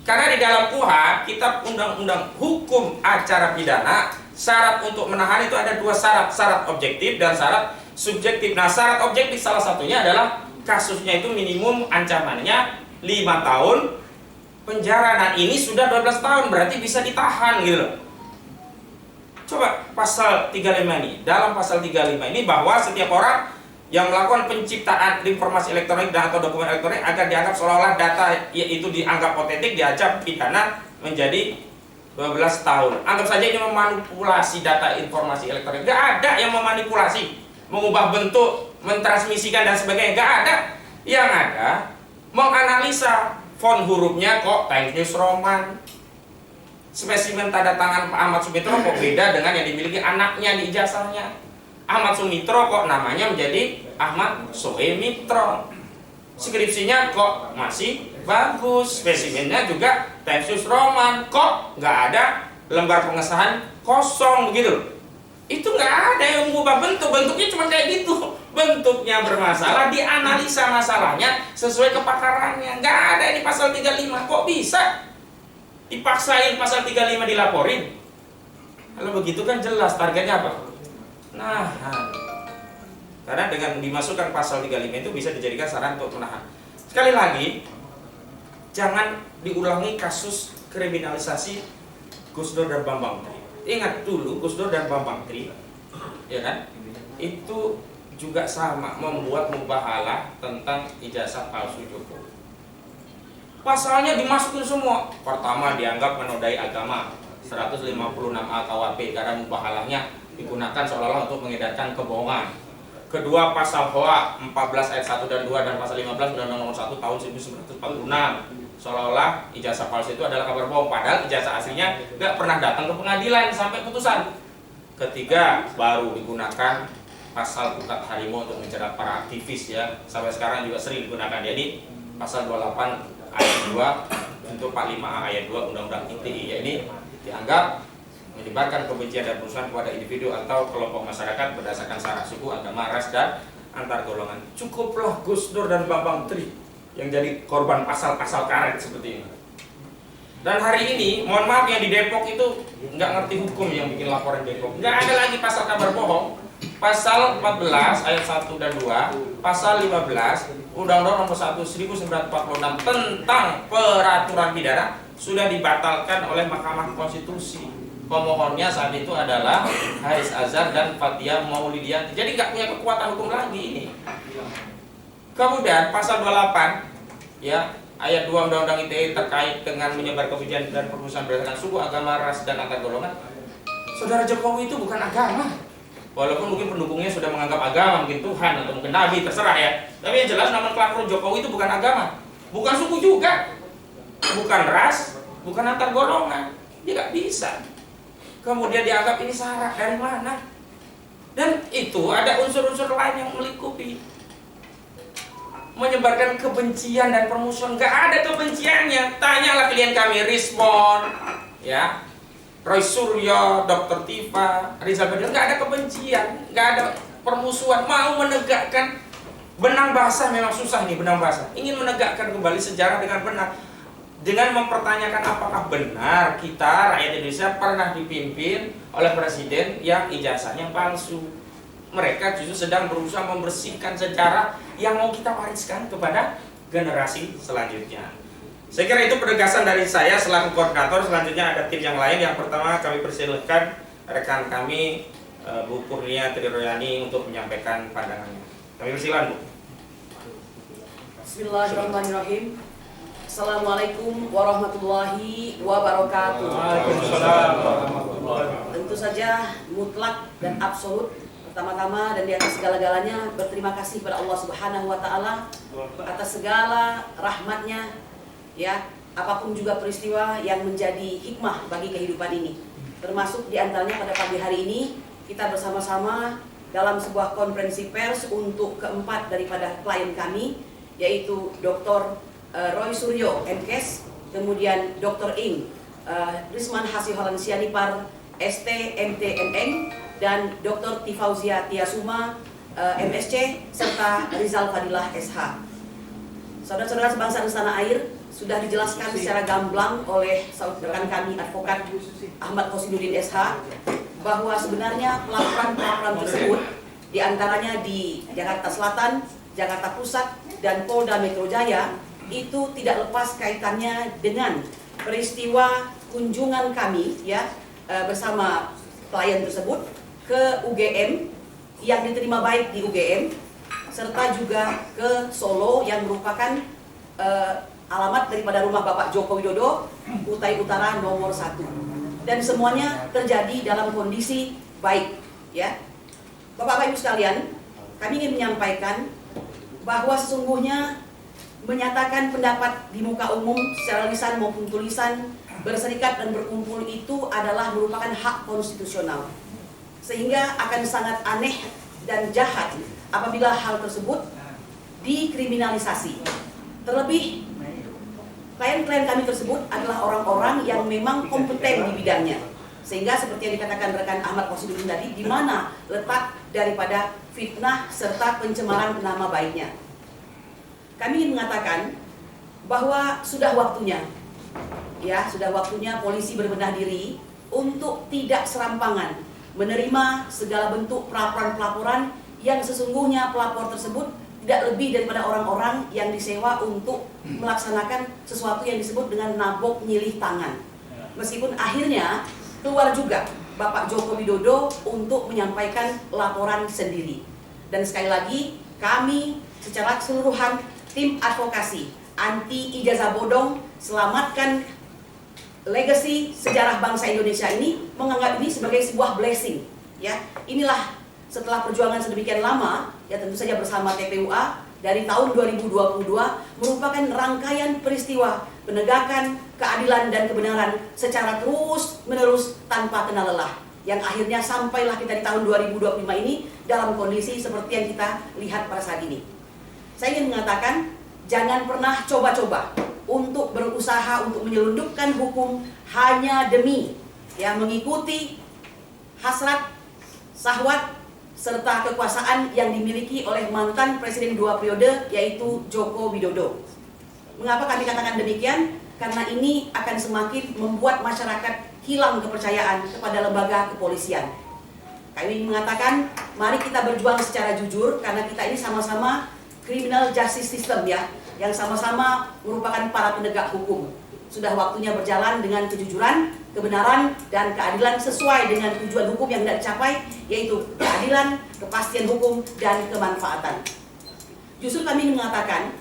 Karena di dalam KUHP, Kitab Undang-Undang Hukum Acara Pidana, syarat untuk menahan itu ada dua syarat, syarat objektif dan syarat subjektif. Nah, syarat objektif salah satunya adalah kasusnya itu minimum ancamannya 5 tahun penjara. Nah, ini sudah 12 tahun, berarti bisa ditahan gitu loh. Coba pasal 35 ini, dalam pasal 35 ini bahwa setiap orang yang melakukan penciptaan informasi elektronik dan atau dokumen elektronik agar dianggap seolah-olah data itu dianggap otentik, diancam pidana menjadi 12 tahun. Anggap saja ini memanipulasi data informasi elektronik. Gak ada yang memanipulasi, mengubah bentuk, mentransmisikan dan sebagainya. Gak ada. Yang ada menganalisa font hurufnya kok Times News Roman, spesimen tanda tangan Pak Ahmad Sumitro kok beda dengan yang dimiliki anaknya di ijazahnya. Ahmad Sumitro kok namanya menjadi Ahmad Soemitro. Skripsinya kok masih bagus, spesimennya juga Times News Roman, kok nggak ada lembar pengesahan kosong begitu. Itu nggak ada yang mengubah bentuknya cuma kayak gitu. Bentuknya bermasalah, dianalisa masalahnya sesuai kepakarannya. Nggak ada ini pasal 35, kok bisa dipaksain pasal 35 dilaporin? Kalau begitu kan jelas targetnya apa? Nah, karena dengan dimasukkan pasal 35 itu bisa dijadikan saran untuk menahan. Sekali lagi, jangan diulangi kasus kriminalisasi Gus Dur dan Bambang Tri. Ingat dulu Gus Dur dan Bambang Tri, ya kan? Itu juga sama membuat mubahalah tentang ijazah palsu Jokowi. Pasalnya dimasukin semua. Pertama dianggap menodai agama, 156A KUHP karena mubahalahnya digunakan seolah-olah untuk mengedarkan kebohongan. Kedua, pasal HOA 14 ayat 1 dan 2 dan pasal 15 Undang-Undang Nomor 1 tahun 1946, seolah-olah ijazah palsu itu adalah kabar bohong, padahal ijazah aslinya nggak pernah datang ke pengadilan sampai putusan. Ketiga, baru digunakan pasal pukat harimau untuk menjerat para aktivis, ya, sampai sekarang juga sering digunakan. Jadi pasal 28 ayat 2 untuk 45A ayat 2 Undang-Undang ITE, ya, ini dianggap menyebarkan kebencian dan perusahaan kepada individu atau kelompok masyarakat berdasarkan syarat suku, agama, ras, dan antar golongan. Cukuplah Gus Dur dan Bambang Tri yang jadi korban pasal-pasal karet seperti ini. Dan hari ini, mohon maaf, yang di Depok itu nggak ngerti hukum yang bikin laporan Depok. Nggak ada lagi pasal kabar bohong. Pasal 14 ayat 1 dan 2, pasal 15 Undang-Undang Nomor 1 1946 tentang peraturan pidana sudah dibatalkan oleh Mahkamah Konstitusi. Pemohonnya saat itu adalah Haris Azhar dan Fathia Maulidiyanti. Jadi nggak punya kekuatan hukum lagi ini. Kemudian pasal 28, ya, ayat 2 Undang-Undang ITE terkait dengan menyebar kebencian dan permusuhan berdasarkan suku, agama, ras, dan antar golongan. Saudara Jokowi itu bukan agama. Walaupun mungkin pendukungnya sudah menganggap agama, mungkin Tuhan atau mungkin Nabi, terserah ya. Tapi yang jelas nomenklatur Jokowi itu bukan agama, bukan suku juga, bukan ras, bukan antar golongan. Dia nggak bisa. Kemudian dianggap ini syarat dari mana? Dan itu ada unsur-unsur lain yang melingkupi, menyebarkan kebencian dan permusuhan. Nggak ada kebenciannya. Tanyalah klien kami, Rismon, ya, Roy Suryo, Dr. Tifa, Rizal Badil, nggak ada kebencian, nggak ada permusuhan. Mau menegakkan benang basah, memang susah nih benang basah. Ingin menegakkan kembali sejarah dengan benar. dengan mempertanyakan apakah benar kita rakyat Indonesia pernah dipimpin oleh presiden yang ijazahnya palsu. Mereka justru sedang berusaha membersihkan sejarah yang mau kita wariskan kepada generasi selanjutnya. Saya kira itu penegasan dari saya selaku koordinator. Selanjutnya ada tim yang lain. Yang pertama kami persilahkan rekan kami Bu Kurnia Triroyani untuk menyampaikan pandangannya. Kami persilakan, Bu. Bismillahirrahmanirrahim. Assalamualaikum warahmatullahi wabarakatuh. Waalaikumsalam. Tentu saja mutlak dan absolut, pertama-tama dan di atas segala-galanya berterima kasih kepada Allah Subhanahu wa taala atas segala rahmatnya, ya, apapun juga peristiwa yang menjadi hikmah bagi kehidupan ini. Termasuk di antaranya pada pagi hari ini kita bersama-sama dalam sebuah konferensi pers untuk keempat daripada klien kami, yaitu Dr. Roy Suryo, MKes, kemudian Dr. Ing, Risman Hasiholan Sianipar, ST, MT, MN, dan Dr. Tifauzia Tiasuma, MSc, serta Rizal Fadilah, SH. Saudara-saudara sebangsa dan setanah air, sudah dijelaskan secara gamblang oleh rekan kami, Advokat Ahmad Kosidudin, SH, bahwa sebenarnya pelaporan-pelaporan tersebut diantaranya di Jakarta Selatan, Jakarta Pusat, dan Polda Metro Jaya itu tidak lepas kaitannya dengan peristiwa kunjungan kami, ya, bersama klien tersebut ke UGM yang diterima baik di UGM, serta juga ke Solo yang merupakan alamat daripada rumah Bapak Joko Widodo, Kutai Utara nomor 1. Dan semuanya terjadi dalam kondisi baik, ya. Bapak-bapak Ibu sekalian, kami ingin menyampaikan bahwa sesungguhnya menyatakan pendapat di muka umum secara lisan maupun tulisan, berserikat dan berkumpul itu adalah merupakan hak konstitusional. Sehingga akan sangat aneh dan jahat apabila hal tersebut dikriminalisasi. Terlebih, klien-klien kami tersebut adalah orang-orang yang memang kompeten di bidangnya. Sehingga seperti yang dikatakan rekan Ahmad Kosidudin tadi, di mana letak daripada fitnah serta pencemaran nama baiknya. Kami ingin mengatakan bahwa sudah waktunya, ya, sudah waktunya polisi berbenah diri untuk tidak serampangan menerima segala bentuk pelaporan-pelaporan yang sesungguhnya pelapor tersebut tidak lebih daripada orang-orang yang disewa untuk melaksanakan sesuatu yang disebut dengan nabok nyilih tangan. Meskipun akhirnya keluar juga Bapak Joko Widodo untuk menyampaikan laporan sendiri. Dan sekali lagi, kami secara keseluruhan tim advokasi anti ijazah bodong, selamatkan legacy sejarah bangsa Indonesia ini, menganggap ini sebagai sebuah blessing, ya. Inilah setelah perjuangan sedemikian lama, ya, tentu saja bersama TPUA dari tahun 2022 merupakan rangkaian peristiwa penegakan keadilan dan kebenaran secara terus-menerus tanpa kenal lelah, yang akhirnya sampailah kita di tahun 2025 ini dalam kondisi seperti yang kita lihat pada saat ini. Saya ingin mengatakan, jangan pernah coba-coba untuk berusaha untuk menyelundupkan hukum hanya demi, ya, mengikuti hasrat, syahwat, serta kekuasaan yang dimiliki oleh mantan presiden 2 periode, yaitu Joko Widodo. Mengapa kami katakan demikian? Karena ini akan semakin membuat masyarakat hilang kepercayaan kepada lembaga kepolisian. Kami mengatakan, mari kita berjuang secara jujur, karena kita ini sama-sama criminal justice system, ya, yang sama-sama merupakan para penegak hukum. Sudah waktunya berjalan dengan kejujuran, kebenaran, dan keadilan sesuai dengan tujuan hukum yang tidak dicapai, yaitu keadilan, kepastian hukum, dan kemanfaatan. Justru kami mengatakan,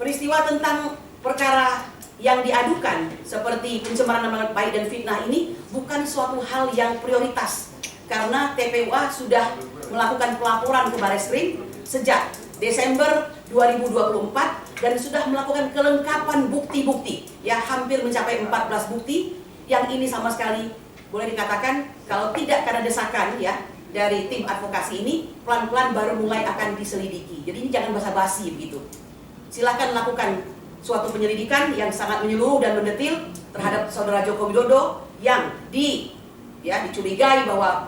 peristiwa tentang perkara yang diadukan seperti pencemaran nama baik dan fitnah ini bukan suatu hal yang prioritas, karena TPUA sudah melakukan pelaporan ke Barreskrim sejak Desember 2024 dan sudah melakukan kelengkapan bukti-bukti, ya, hampir mencapai 14 bukti yang ini sama sekali boleh dikatakan kalau tidak karena desakan, ya, dari tim advokasi ini, pelan-pelan baru mulai akan diselidiki. Jadi ini jangan basa-basi begitu. Silakan lakukan suatu penyelidikan yang sangat menyeluruh dan mendetil terhadap saudara Joko Widodo yang dicurigai bahwa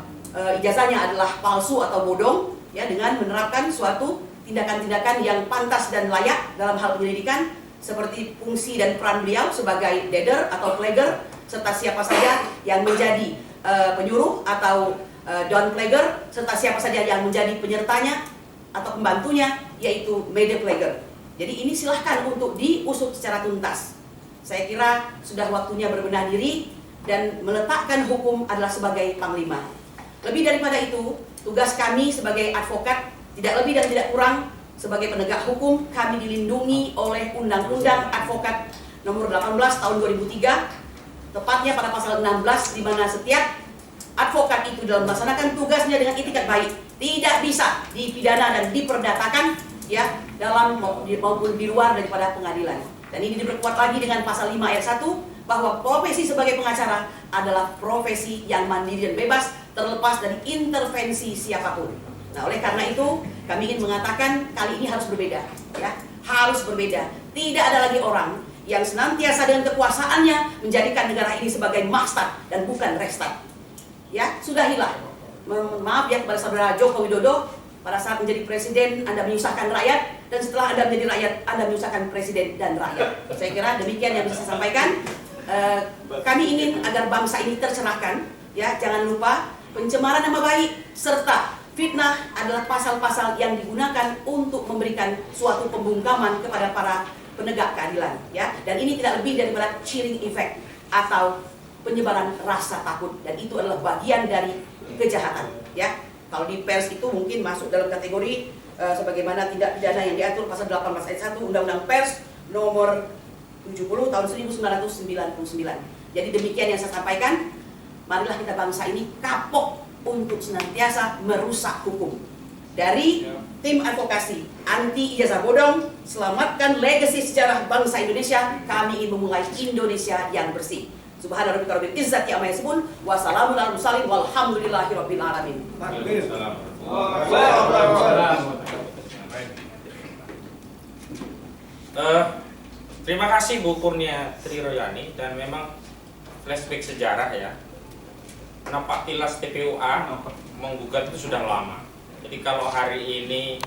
ijazahnya adalah palsu atau bodong, ya, dengan menerapkan suatu tindakan-tindakan yang pantas dan layak dalam hal penyelidikan. seperti fungsi dan peran beliau sebagai leader atau flagger, serta siapa saja yang menjadi penyuruh atau down flagger, serta siapa saja yang menjadi penyertanya atau pembantunya, yaitu media flagger. Jadi ini silahkan untuk diusut secara tuntas. Saya kira sudah waktunya berbenah diri dan meletakkan hukum adalah sebagai panglima. Lebih daripada itu, tugas kami sebagai advokat tidak lebih dan tidak kurang sebagai penegak hukum, kami dilindungi oleh Undang-Undang Advokat Nomor 18 Tahun 2003, tepatnya pada pasal 16, di mana setiap advokat itu dalam melaksanakan tugasnya dengan itikat baik tidak bisa dipidana dan diperdatakan ya dalam maupun di luar daripada pengadilan. Dan ini diperkuat lagi dengan pasal 5 ayat 1 bahwa profesi sebagai pengacara adalah profesi yang mandiri dan bebas terlepas dari intervensi siapapun. Nah, oleh karena itu kami ingin mengatakan kali ini harus berbeda, ya, harus berbeda. Tidak ada lagi orang yang senantiasa dengan kekuasaannya menjadikan negara ini sebagai maksad dan bukan restat. Ya, sudahilah. Maaf ya kepada saudara Joko Widodo, pada saat menjadi presiden Anda menyusahkan rakyat, dan setelah Anda menjadi rakyat Anda menyusahkan presiden dan rakyat. Saya kira demikian yang bisa saya sampaikan. Kami ingin agar bangsa ini tercerahkan, ya, jangan lupa pencemaran nama baik serta fitnah adalah pasal-pasal yang digunakan untuk memberikan suatu pembungkaman kepada para penegak keadilan, ya. Dan ini tidak lebih daripada chilling effect atau penyebaran rasa takut, dan itu adalah bagian dari kejahatan, ya. Kalau di pers itu mungkin masuk dalam kategori sebagaimana tindak pidana yang diatur pasal 18 ayat 1 Undang-Undang Pers nomor 70 tahun 1999. Jadi demikian yang saya sampaikan. Marilah kita bangsa ini kapok untuk senantiasa merusak hukum. Dari tim advokasi anti ijazah bodong, selamatkan legasi sejarah bangsa Indonesia, kami ingin memulai Indonesia yang bersih. Subhana rabbika rabbil izzati amma yasifun wa salamun alal mursalin walhamdulillahi rabbil alamin. Terima kasih Bu Kurnia Triroyani, dan memang flashback sejarah ya. Kenapa tilas TPUA menggugat itu sudah lama. Jadi kalau hari ini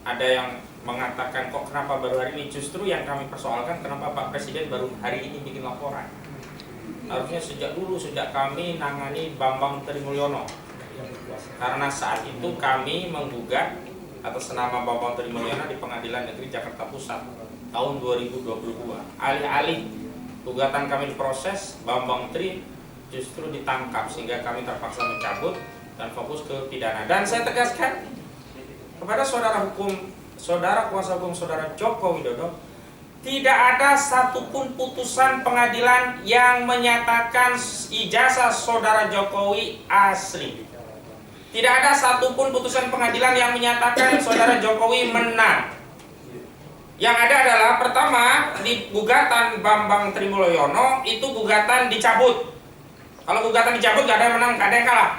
ada yang mengatakan kok kenapa baru hari ini, justru yang kami persoalkan kenapa Pak Presiden baru hari ini bikin laporan. Harusnya sejak dulu, sejak kami nangani Bambang Trimulyono. Karena saat itu kami menggugat atas nama Bambang Trimulyono di Pengadilan Negeri Jakarta Pusat tahun 2022. Alih-alih gugatan kami diproses, Bambang Tri justru ditangkap sehingga kami terpaksa mencabut dan fokus ke pidana. Dan saya tegaskan kepada saudara kuasa hukum saudara Joko Widodo, tidak ada satupun putusan pengadilan yang menyatakan ijazah saudara Jokowi asli. Tidak ada satupun putusan pengadilan yang menyatakan saudara Jokowi menang. Yang ada adalah pertama, di gugatan Bambang Trimulyono itu gugatan dicabut. Kalau gugatan dicabut gak ada yang menang, gak ada yang kalah.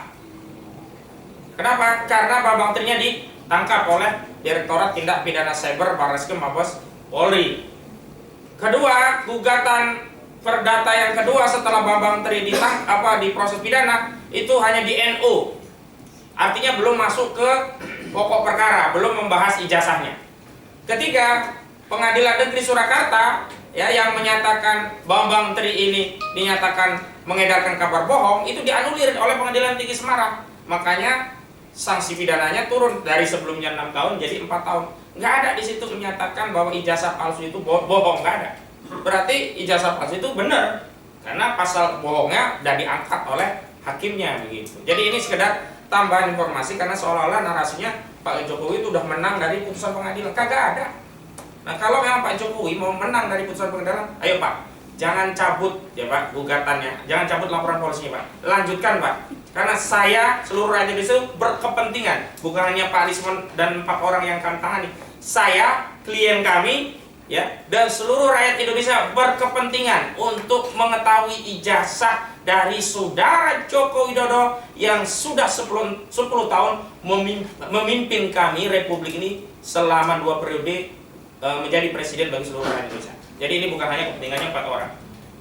Kenapa? Karena Bambang Trinya ditangkap oleh Direktorat Tindak Pidana Cyber Barreskrim Mabes Polri. Kedua, gugatan perdata yang kedua setelah Bambang Tri di proses pidana itu hanya di NU. Artinya belum masuk ke pokok perkara, belum membahas ijazahnya. Ketiga, Pengadilan Negeri Surakarta ya yang menyatakan Bambang Tri ini dinyatakan mengedarkan kabar bohong, itu dianulir oleh Pengadilan Tinggi Semarang. Makanya sanksi pidananya turun dari sebelumnya 6 tahun jadi 4 tahun. Nggak ada di situ menyatakan bahwa ijazah palsu itu bohong, nggak ada. Berarti ijazah palsu itu benar karena pasal bohongnya udah diangkat oleh hakimnya begitu. Jadi ini sekedar tambahan informasi karena seolah-olah narasinya Pak Jokowi itu udah menang dari putusan pengadilan. Kagak ada. Nah, kalau memang Pak Jokowi mau menang dari putusan pengadilan, ayo Pak, jangan cabut ya Pak gugatannya, jangan cabut laporan polisinya Pak, lanjutkan Pak. Karena saya, seluruh rakyat Indonesia berkepentingan, bukan hanya Pak Lisman dan 4 orang yang kami tangani. Saya, klien kami, ya, dan seluruh rakyat Indonesia berkepentingan untuk mengetahui ijazah dari saudara Joko Widodo yang sudah 10 tahun memimpin kami Republik ini selama 2 periode menjadi presiden bagi seluruh rakyat Indonesia. Jadi ini bukan hanya kepentingannya 4 orang.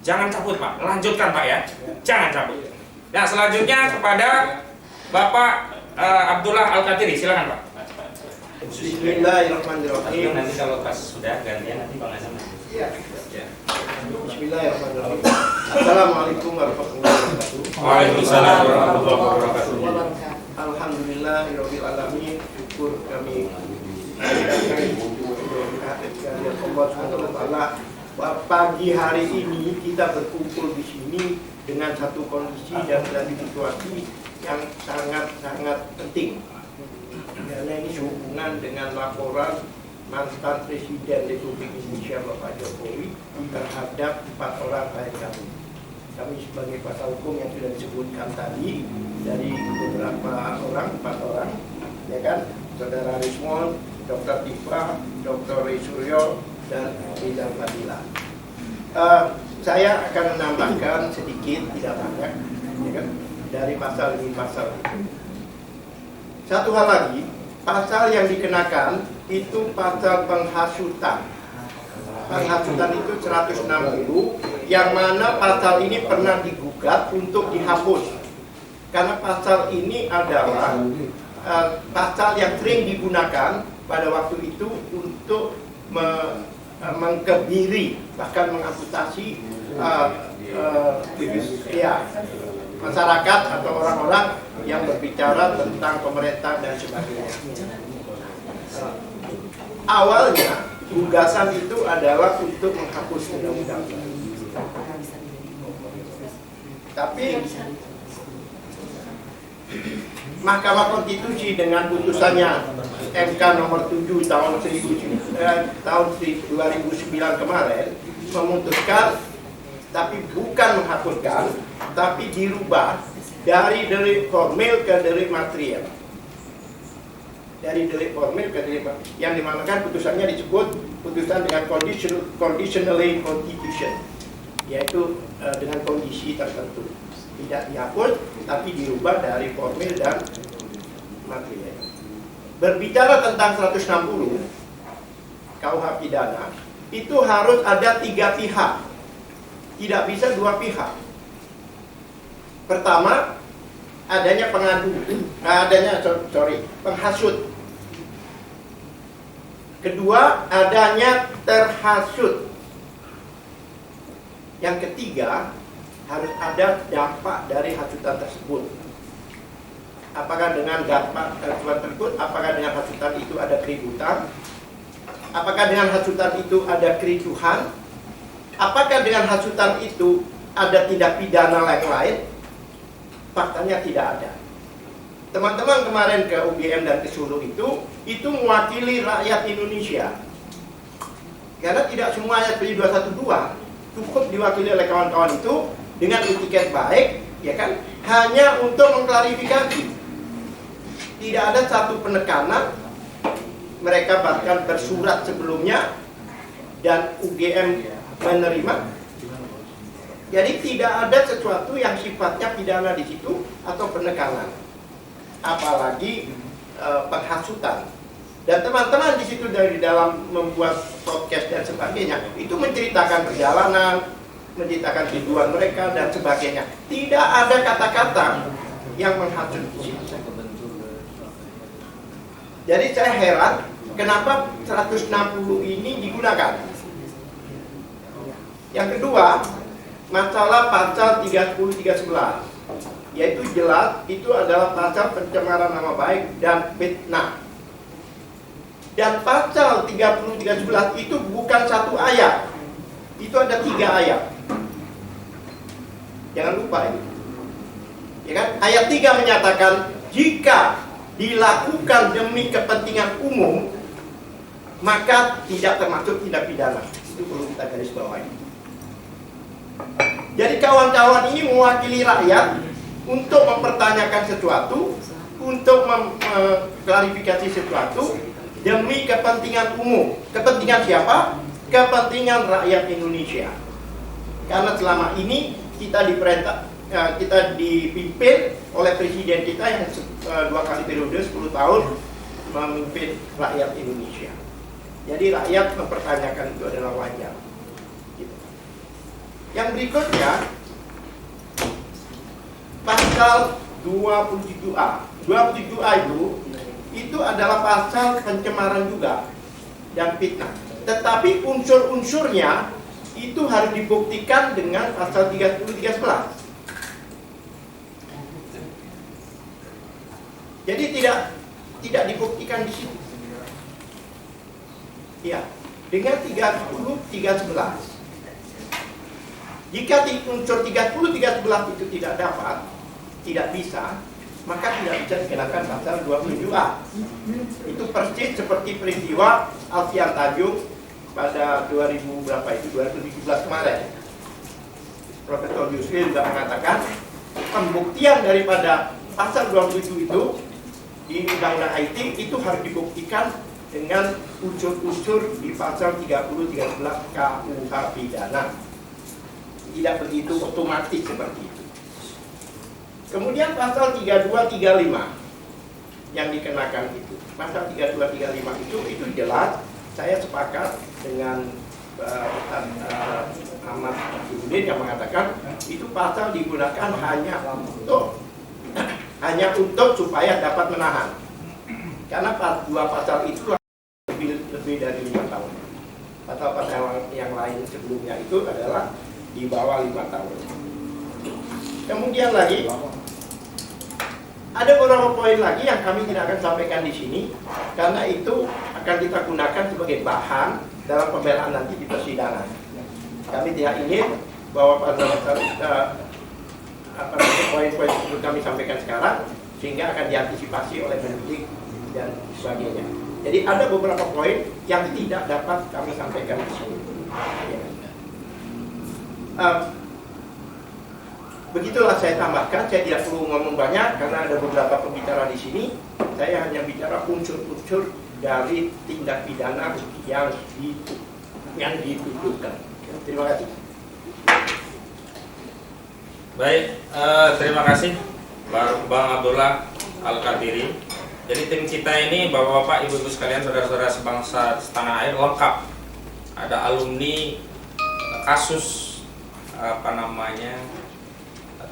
Jangan cabut Pak, lanjutkan Pak ya, jangan cabut. Nah selanjutnya kepada Bapak Abdullah Al-Qadiri, silakan Pak. Bismillahirrahmanirrahim. Nanti kalau pas sudah gantian nanti Bang Azam. Ya. Ya. Bismillahirrahmanirrahim. Assalamualaikum warahmatullahi wabarakatuh. Waalaikumsalam warahmatullahi wabarakatuh. Alhamdulillahirabbil alamin. Syukur kami Allah Subhanahu wa taala. Pagi hari ini kita berkumpul di sini dengan satu kondisi dan situasi yang sangat penting. Karena ini sehubungan dengan laporan mantan Presiden Republik Indonesia Bapak Jokowi terhadap 4 orang klien kami. Kami sebagai kuasa hukum yang sudah disebutkan tadi dari beberapa orang, 4 orang, ya kan, Saudara Rismon, Dr. Tifa, Dr. Ray Suryo, dan Rizal Fadila. Saya akan menambahkan sedikit, tidak banyak, ya kan, dari pasal ini pasal itu. Satu hal lagi, pasal yang dikenakan itu pasal penghasutan. Penghasutan itu 160, yang mana pasal ini pernah digugat untuk dihapus. Karena pasal ini adalah pasal yang sering digunakan pada waktu itu untuk mengkebiri, bahkan mengamputasi masyarakat atau orang-orang yang berbicara tentang pemerintah dan sebagainya. Awalnya gagasan itu adalah untuk menghapus undang-undang. Tapi Mahkamah Konstitusi dengan putusannya MK nomor 7 tahun 2009 kemarin memutuskan, tapi bukan menghapuskan, tapi dirubah dari delik formil ke delik material. Dari delik formil ke delik material, yang dimanakan putusannya disebut putusan dengan conditionally constitution, yaitu dengan kondisi tertentu. Tidak dihapus, tapi dirubah dari formil dan material. Berbicara tentang 160 KUH pidana, itu harus ada 3 pihak, tidak bisa 2 pihak. Pertama, adanya penghasut. Kedua, adanya terhasut. Yang ketiga, harus ada dampak dari hasutan tersebut. Apakah dengan dampak hasutan tersebut, apakah dengan hasutan itu ada keributan? Apakah dengan hasutan itu ada kericuhan? Apakah dengan hasutan itu ada tindak pidana lain? Faktanya tidak ada. Teman-teman kemarin ke UGM dan ke Solo itu mewakili rakyat Indonesia. Karena tidak semua ayat PJ 212 cukup diwakili oleh kawan-kawan itu dengan etiket baik, ya kan, hanya untuk mengklarifikasi. Tidak ada satu penekanan. Mereka bahkan bersurat sebelumnya dan UGM menerima. Jadi tidak ada sesuatu yang sifatnya pidana di situ atau penekanan, apalagi penghasutan. Dan teman-teman di situ dari dalam membuat podcast dan sebagainya itu menceritakan perjalanan, menceritakan tujuan mereka dan sebagainya. Tidak ada kata-kata yang menghasut di situ. Jadi saya heran kenapa 160 ini digunakan. Yang kedua, masalah pasal 30-311, yaitu jelas itu adalah pasal pencemaran nama baik dan fitnah. Dan pasal 30-311 itu bukan satu ayat, itu ada 3 ayat. Jangan lupa ini, ya kan? Ayat 3 menyatakan jika dilakukan demi kepentingan umum maka tidak termasuk tindak pidana. Itu perlu kita garis bawahi. Jadi kawan-kawan ini mewakili rakyat untuk mempertanyakan sesuatu, untuk mengklarifikasi sesuatu demi kepentingan umum. Kepentingan siapa? Kepentingan rakyat Indonesia. Karena selama ini kita dipimpin oleh presiden kita yang 2 kali periode 10 tahun memimpin rakyat Indonesia. Jadi rakyat mempertanyakan itu adalah wajar. Gitu. Yang berikutnya pasal 27A. 27A itu adalah pasal pencemaran juga dan fitnah. Tetapi unsur-unsurnya itu harus dibuktikan dengan pasal 30-11. Jadi tidak dibuktikan di sini. Ya, dengan 30-11. Jika unsur 30-11 itu tidak dapat, tidak bisa, maka tidak bisa dikenakan pasal 27A. Itu persis seperti peristiwa Alfian Tanjung pada 2017 kemarin. Profesor Yusril juga mengatakan pembuktian daripada pasal 27 itu di Undang-Undang IT itu harus dibuktikan dengan unsur-unsur di pasal 30-13 KUH pidana. Tidak begitu otomatis seperti itu. Kemudian pasal 32-35 yang dikenakan itu. Pasal 32-35 itu jelas, saya sepakat dengan Ahmad Abdudin yang mengatakan itu pasal digunakan hanya untuk supaya dapat menahan. Karena dua pasal itu lebih dari 5 tahun. Pasal-pasal yang lain sebelumnya itu adalah di bawah 5 tahun. Kemudian lagi ada beberapa poin lagi yang kami tidak akan sampaikan di sini karena itu akan kita gunakan sebagai bahan dalam pembelaan nanti di persidangan. Kami tidak ingin bahwa poin-poin tersebut kami sampaikan sekarang sehingga akan diantisipasi oleh penyidik dan sebagainya. Jadi ada beberapa poin yang tidak dapat kami sampaikan di sini. Begitulah saya tambahkan, saya tidak perlu ngomong banyak karena ada beberapa pembicara di sini. Saya hanya bicara unsur-unsur dari tindak pidana yang dituduhkan. Terima kasih. Baik, terima kasih Bang Abdullah Al-Qadiri. Jadi tim kita ini Bapak-bapak, Ibu-ibu sekalian, saudara-saudara sebangsa setanah air lengkap. Ada alumni kasus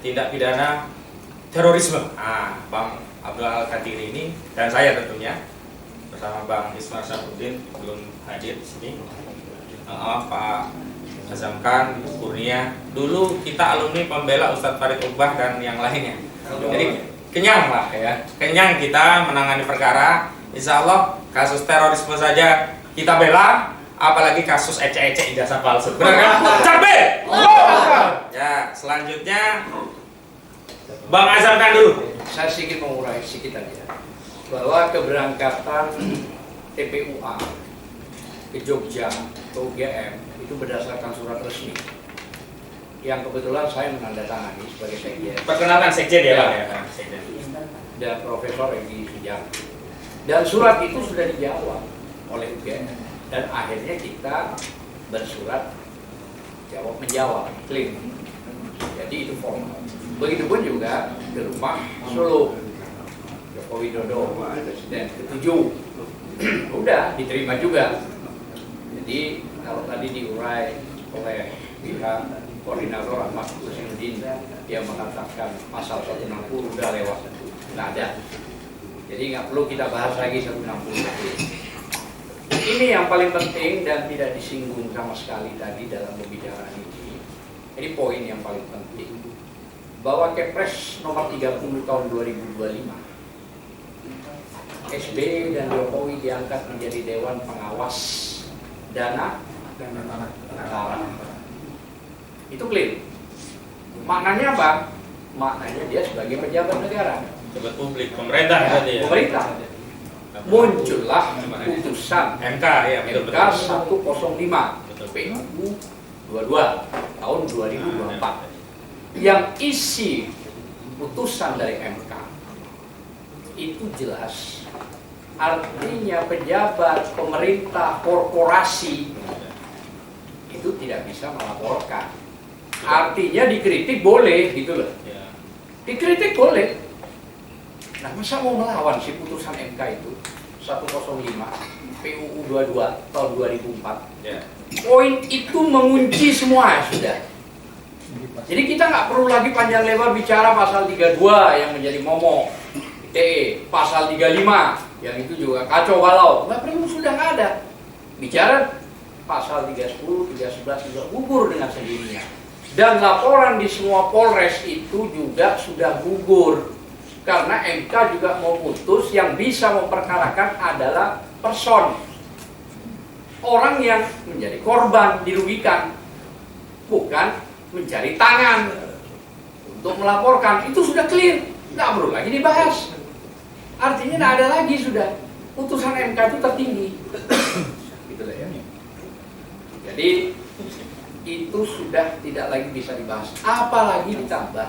tindak pidana terorisme. Bang Abdullah Al-Qadiri ini dan saya tentunya bersama Bang Ismar Syafruddin belum hadir di sini. Pak Azamkan, Kurnia. Dulu kita alumni pembela Ustadz Farid Ubah dan yang lainnya. Jadi kenyang lah ya. Kenyang kita menangani perkara. Insya Allah kasus terorisme saja kita bela, apalagi kasus ecek-ecek ijazah palsu. Benar kan? Capek. Ya, selanjutnya Bang Azamkan dulu. Saya sedikit mengurai sedikit aja bahwa keberangkatan TPUA ke Jogja ke UGM itu berdasarkan surat resmi yang kebetulan saya menandatangani sebagai sekjen. Perkenalkan sekjen ya, Bang ya. Dan Profesor Egi Sujang. Dan surat itu sudah dijawab oleh UGM dan akhirnya kita bersurat jawab menjawab klaim. Jadi itu formal. Begitupun juga di rumah Solo Joko Widodo Presiden ke-7 udah diterima juga. Jadi kalau tadi diurai oleh pihak koordinator Ahmad Hussainuddin dia mengatakan pasal 160 udah lewat, nggak ada. Jadi nggak perlu kita bahas lagi 160. Ini yang paling penting dan tidak disinggung sama sekali tadi dalam pembicaraan ini. Ini poin yang paling penting bahwa Kepres nomor 30 tahun 2025 SBY dan Jokowi diangkat menjadi Dewan Pengawas Dana Negara. Itu klaim. Maknanya apa? Maknanya dia sebagai pejabat negara. Pejabat publik, pemerintah tadi ya. Pemerintah. Muncullah putusan MK ya, MK 105 PU 22 tahun 2024 yang isi putusan dari MK itu jelas. Artinya pejabat, pemerintah, korporasi itu tidak bisa melaporkan. Artinya dikritik boleh gitu loh. Dikritik boleh. Nah, masa mau melawan si putusan MK itu 105 PUU 22 tahun 2004. Poin itu mengunci semua sudah. Jadi kita nggak perlu lagi panjang lebar bicara pasal 32 yang menjadi momok ITE, pasal 35 yang itu juga kacau balau, nggak perlu, sudah nggak ada. Bicara pasal 310, 311 juga gugur dengan sendirinya. Dan laporan di semua Polres itu juga sudah gugur. Karena MK juga mau putus, yang bisa memperkarakan adalah person. Orang yang menjadi korban dirugikan, bukan mencari tangan untuk melaporkan. Itu sudah clear, nggak perlu lagi dibahas. Artinya nggak ada lagi sudah. Putusan MK itu tertinggi. Gitu lah ya. Jadi itu sudah tidak lagi bisa dibahas. Apalagi ditambah.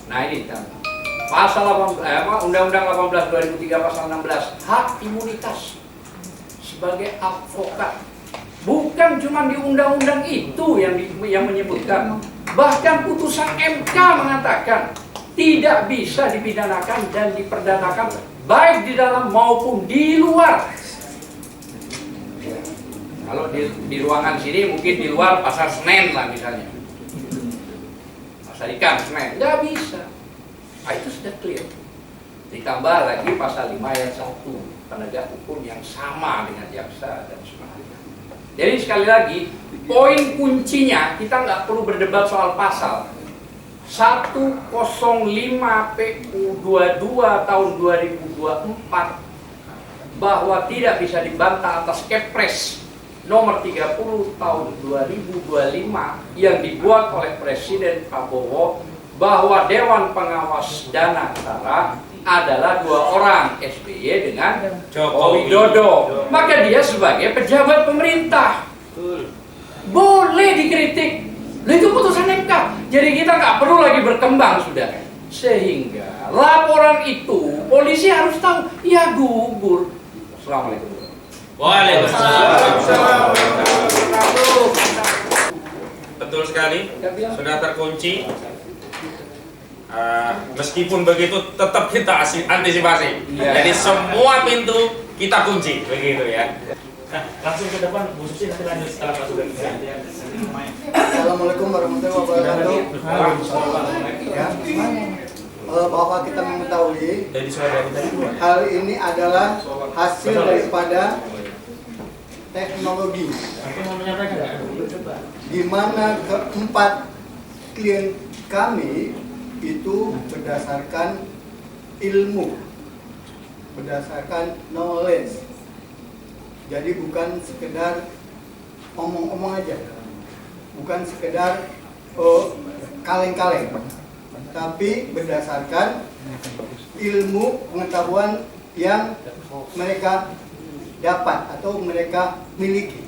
Nah ini ditambah. Pasal 18, Undang-Undang 18 2003 pasal 16, hak imunitas sebagai advokat. Bukan cuma di undang-undang itu yang menyebutkan, bahkan putusan MK mengatakan tidak bisa dipidanakan dan diperdanakan baik di dalam maupun di luar. Kalau di ruangan sini mungkin di luar pasar Senen lah misalnya, pasar ikan Senen, nggak bisa. Nah, itu sudah clear. Ditambah lagi pasal 5 ayat 1, penegak hukum yang sama dengan jaksa dan sebagainya. Jadi sekali lagi, poin kuncinya kita nggak perlu berdebat soal pasal 105 PU 22 tahun 2024 bahwa tidak bisa dibantah atas Kepres nomor 30 tahun 2025 yang dibuat oleh Presiden Prabowo bahwa Dewan Pengawas dan Antara adalah 2 orang, SBY dengan Joko Widodo. Maka dia sebagai pejabat pemerintah boleh dikritik. Nah, itu putusan MK. Jadi kita nggak perlu lagi berkembang sudah. Sehingga laporan itu polisi harus tahu, ya gugur. Assalamualaikum. Waalaikumsalam. Betul sekali, sudah terkunci. Meskipun begitu tetap kita antisipasi. Jadi semua pintu kita kunci, begitu ya. Nah, langsung ke depan, Bu Susi nanti lanjut setelah Pak Sugeng. Assalamualaikum warahmatullahi wabarakatuh. Ya, bahwa kita mengetahui hal ini adalah hasil daripada teknologi, di mana keempat klien kami itu berdasarkan ilmu, berdasarkan knowledge. Jadi bukan sekedar omong-omong aja, bukan sekedar kaleng-kaleng, tapi berdasarkan ilmu pengetahuan yang mereka dapat atau mereka miliki.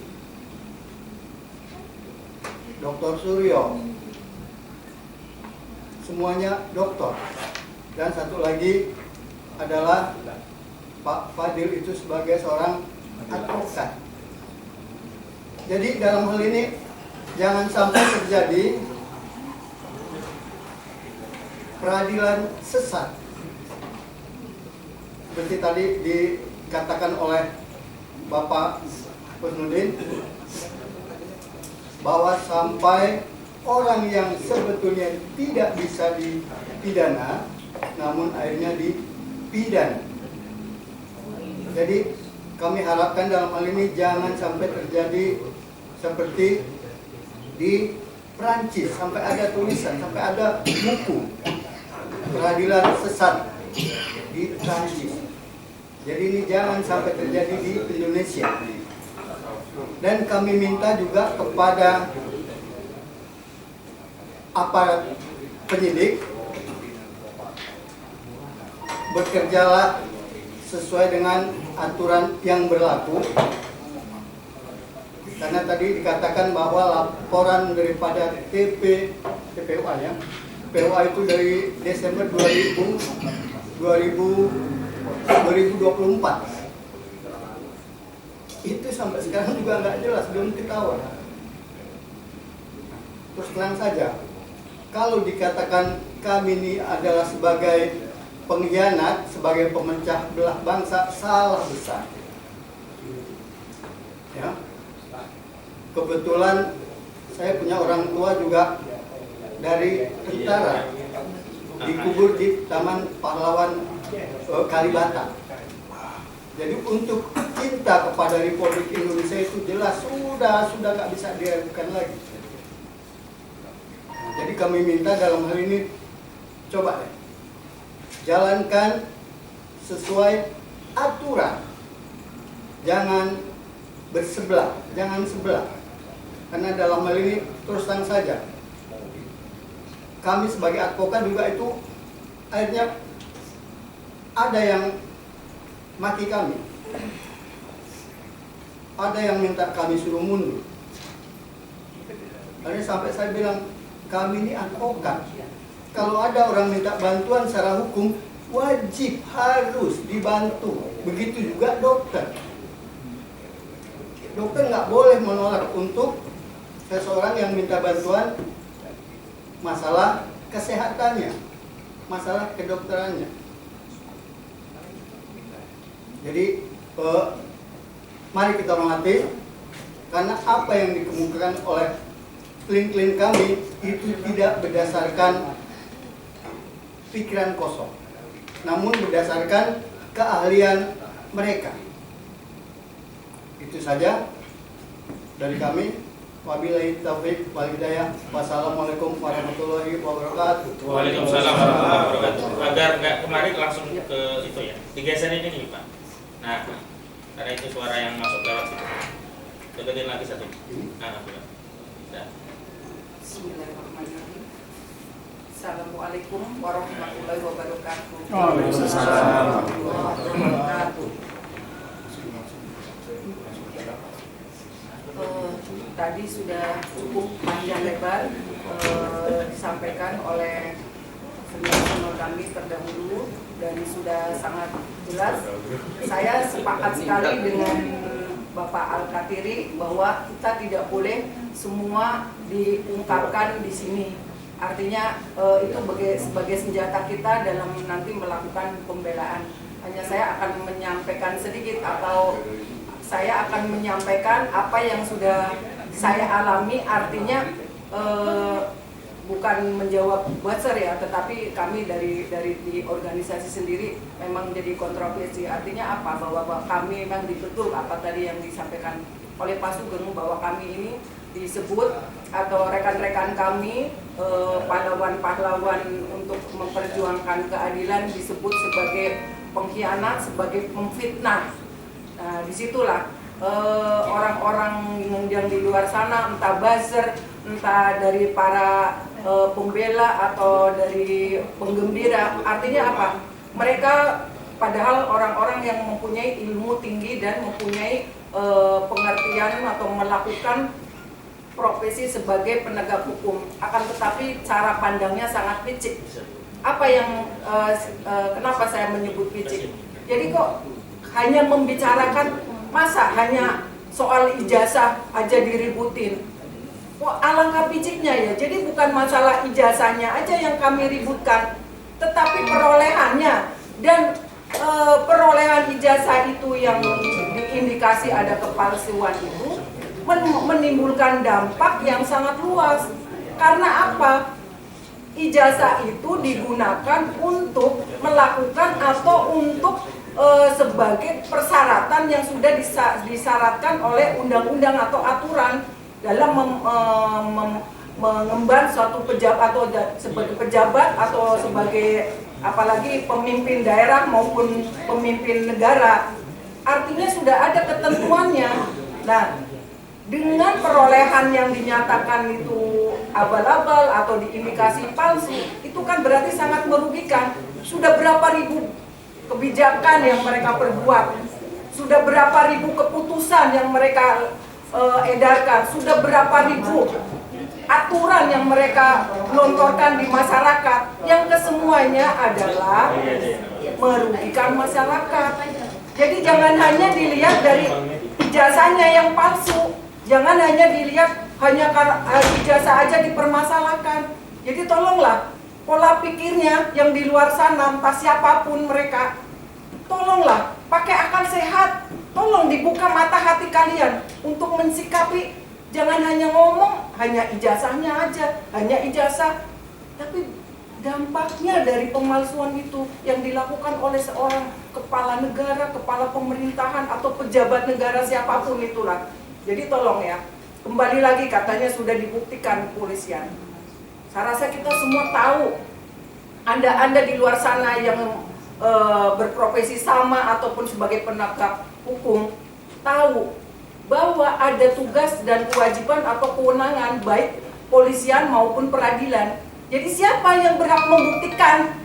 Dr. Suryo, semuanya doktor, dan satu lagi adalah Pak Fadil itu sebagai seorang advokat. Jadi dalam hal ini jangan sampai terjadi peradilan sesat seperti tadi dikatakan oleh Bapak Husnuddin, bahwa sampai orang yang sebetulnya tidak bisa dipidana namun akhirnya dipidana. Jadi kami harapkan dalam hal ini jangan sampai terjadi seperti di Prancis, sampai ada tulisan, sampai ada buku peradilan sesat di Prancis. Jadi ini jangan sampai terjadi di Indonesia. Dan kami minta juga kepada aparat penyidik, bekerjalah sesuai dengan aturan yang berlaku. Karena tadi dikatakan bahwa laporan daripada TPUA ya, TPUA itu dari Desember 2024. Itu sampai sekarang juga nggak jelas, belum ketahuan. Terus terang saja, kalau dikatakan kami ini adalah sebagai pengkhianat, sebagai pemecah belah bangsa, salah besar. Ya. Kebetulan saya punya orang tua juga dari tentara, dikubur di Taman Pahlawan Kalibata. Jadi untuk cinta kepada Republik Indonesia itu jelas sudah nggak bisa diragukan lagi. Nah, jadi kami minta dalam hal ini coba jalankan sesuai aturan, jangan bersebelah, jangan sebelah. Karena dalam hal ini terus terang saja, kami sebagai advokat juga itu akhirnya ada yang maki kami, ada yang minta kami suruh mundur. Akhirnya sampai saya bilang, kami ini advokat, kalau ada orang minta bantuan secara hukum wajib harus dibantu. Begitu juga dokter. Dokter nggak boleh menolak untuk seseorang yang minta bantuan masalah kesehatannya, masalah kedokterannya. Jadi mari kita hormati, karena apa yang dikemukakan oleh klien-klien kami itu tidak berdasarkan pikiran kosong, namun berdasarkan keahlian mereka. Itu saja dari kami. Wabillahi taufiq wal hidayah. Wassalamualaikum warahmatullahi wabarakatuh. Waalaikumsalam warahmatullahi wabarakatuh. Agar nggak kemarin langsung ke itu ya, digeser ini nih Pak. Nah, karena itu suara yang masuk lewat situ. Deketin lagi satu. Nah, sudah. Bismillahirrahmanirrahim. Assalamualaikum warahmatullahi wabarakatuh. Waalaikumsalam. Tadi sudah cukup panjang lebar disampaikan oleh senior kami terdahulu dan sudah sangat jelas. Saya sepakat sekali dengan Bapak Al-Katiri bahwa kita tidak boleh semua diungkapkan di sini. Artinya itu sebagai senjata kita dalam nanti melakukan pembelaan. Hanya saya akan menyampaikan sedikit atau saya akan menyampaikan apa yang sudah saya alami, artinya bukan menjawab buzzer ya, tetapi kami dari di organisasi sendiri memang jadi kontroversi. Artinya apa? Bahwa kami memang betul apa tadi yang disampaikan oleh Pak Sugeng, bahwa kami ini disebut atau rekan-rekan kami pahlawan-pahlawan untuk memperjuangkan keadilan disebut sebagai pengkhianat, sebagai pemfitnah. Nah, disitulah orang-orang yang di luar sana, entah buzzer, entah dari para pembela atau dari penggembira, artinya apa? Mereka padahal orang-orang yang mempunyai ilmu tinggi dan mempunyai pengertian atau melakukan profesi sebagai penegak hukum, akan tetapi cara pandangnya sangat picik. Apa yang kenapa saya menyebut picik? Jadi kok hanya membicarakan, masa hanya soal ijazah aja diributin? Wah, alangkah piciknya ya. Jadi bukan masalah ijazahnya aja yang kami ributkan, tetapi perolehannya. Dan perolehan ijazah itu yang diindikasi ada kepalsuan itu menimbulkan dampak yang sangat luas. Karena apa? Ijazah itu digunakan untuk melakukan atau untuk sebagai persyaratan yang sudah disyaratkan oleh undang-undang atau aturan dalam mengemban suatu pejabat atau sebagai pejabat atau sebagai apalagi pemimpin daerah maupun pemimpin negara. Artinya sudah ada ketentuannya. Nah, dengan perolehan yang dinyatakan itu abal-abal atau diindikasi palsu, itu kan berarti sangat merugikan. Sudah berapa ribu kebijakan yang mereka perbuat, sudah berapa ribu keputusan yang mereka edarkan, sudah berapa ribu aturan yang mereka lontorkan di masyarakat, yang kesemuanya adalah merugikan masyarakat. Jadi jangan hanya dilihat dari ijazahnya yang palsu, jangan hanya dilihat hanya ijazah aja dipermasalahkan. Jadi tolonglah pola pikirnya yang di luar sana, entah siapapun mereka, tolonglah pakai akal sehat, tolong dibuka mata hati kalian untuk mensikapi. Jangan hanya ngomong, hanya ijazahnya aja, hanya ijazah, tapi dampaknya dari pemalsuan itu yang dilakukan oleh seorang kepala negara, kepala pemerintahan atau pejabat negara siapapun itulah. Jadi tolong ya, kembali lagi katanya sudah dibuktikan kepolisian. Saya rasa kita semua tahu, Anda di luar sana yang berprofesi sama ataupun sebagai penegak hukum tahu bahwa ada tugas dan kewajiban atau kewenangan baik polisian maupun peradilan. Jadi siapa yang berhak membuktikan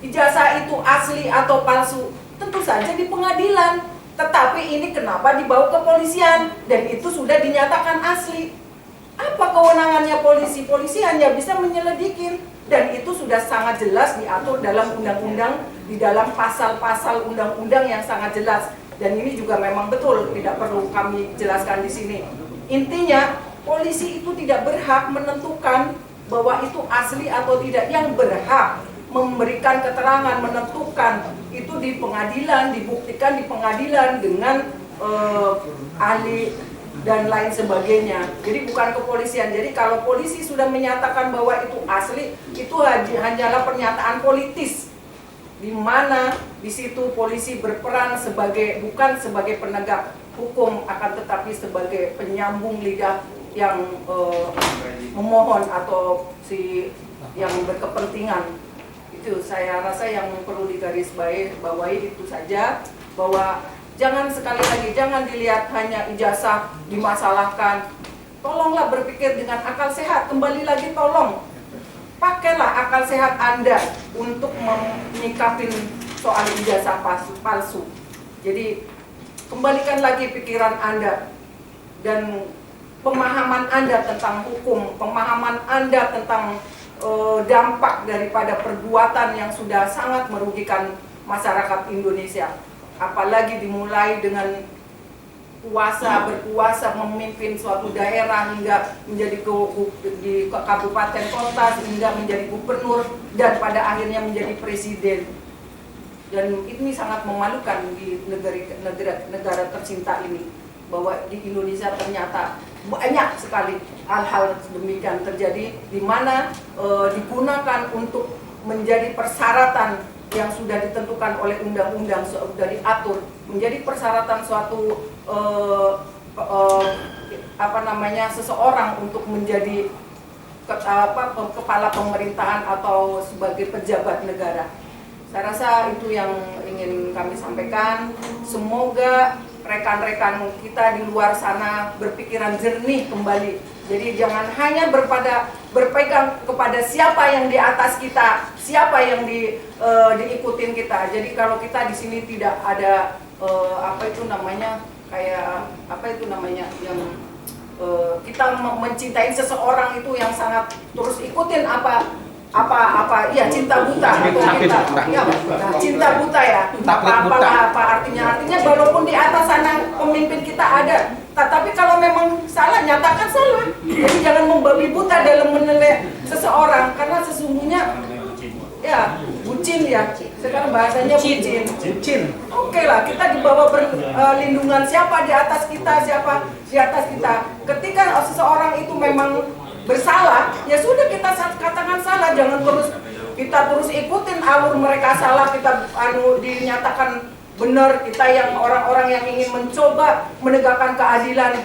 ijazah itu asli atau palsu? Tentu saja di pengadilan. Tetapi ini kenapa dibawa ke polisian dan itu sudah dinyatakan asli? Apa kewenangannya polisi? Polisi hanya bisa menyelidikin dan itu sudah sangat jelas diatur dalam undang-undang, di dalam pasal-pasal undang-undang yang sangat jelas. Dan ini juga memang betul, tidak perlu kami jelaskan di sini. Intinya, polisi itu tidak berhak menentukan bahwa itu asli atau tidak. Yang berhak memberikan keterangan, menentukan itu di pengadilan, dibuktikan di pengadilan dengan ahli dan lain sebagainya. Jadi bukan kepolisian. Jadi kalau polisi sudah menyatakan bahwa itu asli, itu hanyalah pernyataan politis, di mana di situ polisi berperan bukan sebagai penegak hukum, akan tetapi sebagai penyambung lidah yang memohon atau yang berkepentingan. Itu saya rasa yang perlu digarisbawahi itu saja, bahwa jangan sekali lagi, jangan dilihat hanya ijazah dimasalahkan. Tolonglah berpikir dengan akal sehat. Kembali lagi tolong, pakailah akal sehat Anda untuk menyikapin soal ijazah palsu. Jadi kembalikan lagi pikiran Anda dan pemahaman Anda tentang hukum, pemahaman Anda tentang dampak daripada perbuatan yang sudah sangat merugikan masyarakat Indonesia. Apalagi dimulai dengan berkuasa memimpin suatu daerah hingga menjadi di kabupaten kota, hingga menjadi gubernur dan pada akhirnya menjadi presiden. Dan ini sangat memalukan di negara tercinta ini, bahwa di Indonesia ternyata banyak sekali hal-hal demikian terjadi, di mana digunakan untuk menjadi persyaratan yang sudah ditentukan oleh undang-undang, sudah diatur menjadi persyaratan suatu seseorang untuk menjadi kepala pemerintahan atau sebagai pejabat negara. Saya rasa itu yang ingin kami sampaikan. Semoga rekan-rekan kita di luar sana berpikiran jernih kembali. Jadi jangan hanya berpegang kepada siapa yang di atas kita, siapa yang diikutin kita. Jadi kalau kita di sini tidak ada yang kita mencintai seseorang itu yang sangat terus ikutin cinta buta atau cinta buta ya. Apa artinya walaupun di atas sana pemimpin kita ada, tetapi kalau memang salah, nyatakan salah. Jadi jangan membabi buta dalam menilai seseorang, karena sesungguhnya ya bucin ya. Sekarang bahasanya bucin. Oke lah, kita di bawah perlindungan siapa di atas kita, siapa di atas kita. Ketika seseorang itu memang bersalah, ya sudah kita katakan salah. Jangan kita terus ikutin alur mereka salah, kita dinyatakan benar. Kita yang orang-orang yang ingin mencoba menegakkan keadilan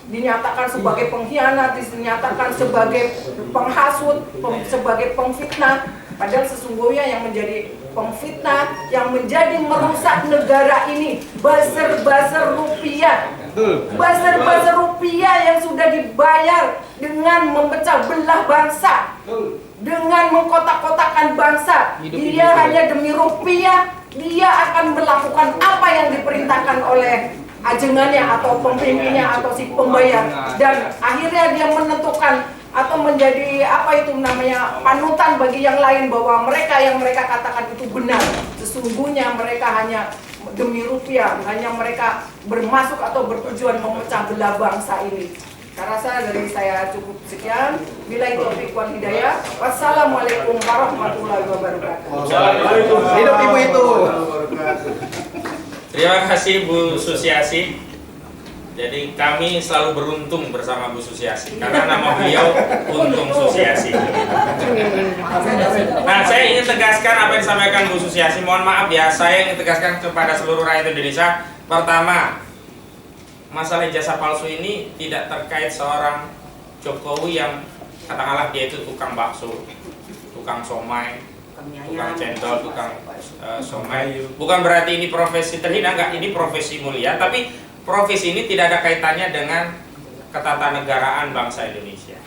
dinyatakan sebagai pengkhianat, dinyatakan sebagai penghasut, sebagai pengfitnah. Padahal sesungguhnya yang menjadi pengfitnah, yang menjadi merusak negara ini, buzzer rupiah. Buzzer rupiah yang sudah dibayar dengan memecah belah bangsa, dengan mengkotak-kotakan bangsa. Dia hanya demi rupiah, dia akan melakukan apa yang diperintahkan oleh ajengannya atau pemimpinnya atau si pembayar. Dan akhirnya dia menentukan atau menjadi panutan bagi yang lain bahwa mereka yang mereka katakan itu benar. Sesungguhnya mereka hanya demi rupiah, hanya mereka bermasuk atau bertujuan memecah belah bangsa ini. Saya rasa dari saya cukup sekian. Billahi taufiq wal hidayah. Wassalamualaikum warahmatullahi wabarakatuh. Hidup ibu itu. Terima kasih Bu Susiasi. Jadi kami selalu beruntung bersama Bu Susiasi karena nama beliau Untung Susiasi. Nah, saya ingin tegaskan apa yang disampaikan Bu Susiasi. Mohon maaf ya, saya ingin tegaskan kepada seluruh rakyat Indonesia. Pertama, masalah ijazah palsu ini tidak terkait seorang Jokowi yang katakanlah dia itu tukang bakso, tukang somai, tukang cendol, tukang somai. Bukan berarti ini profesi terhina, enggak, ini profesi mulia, tapi profesi ini tidak ada kaitannya dengan ketatanegaraan bangsa Indonesia.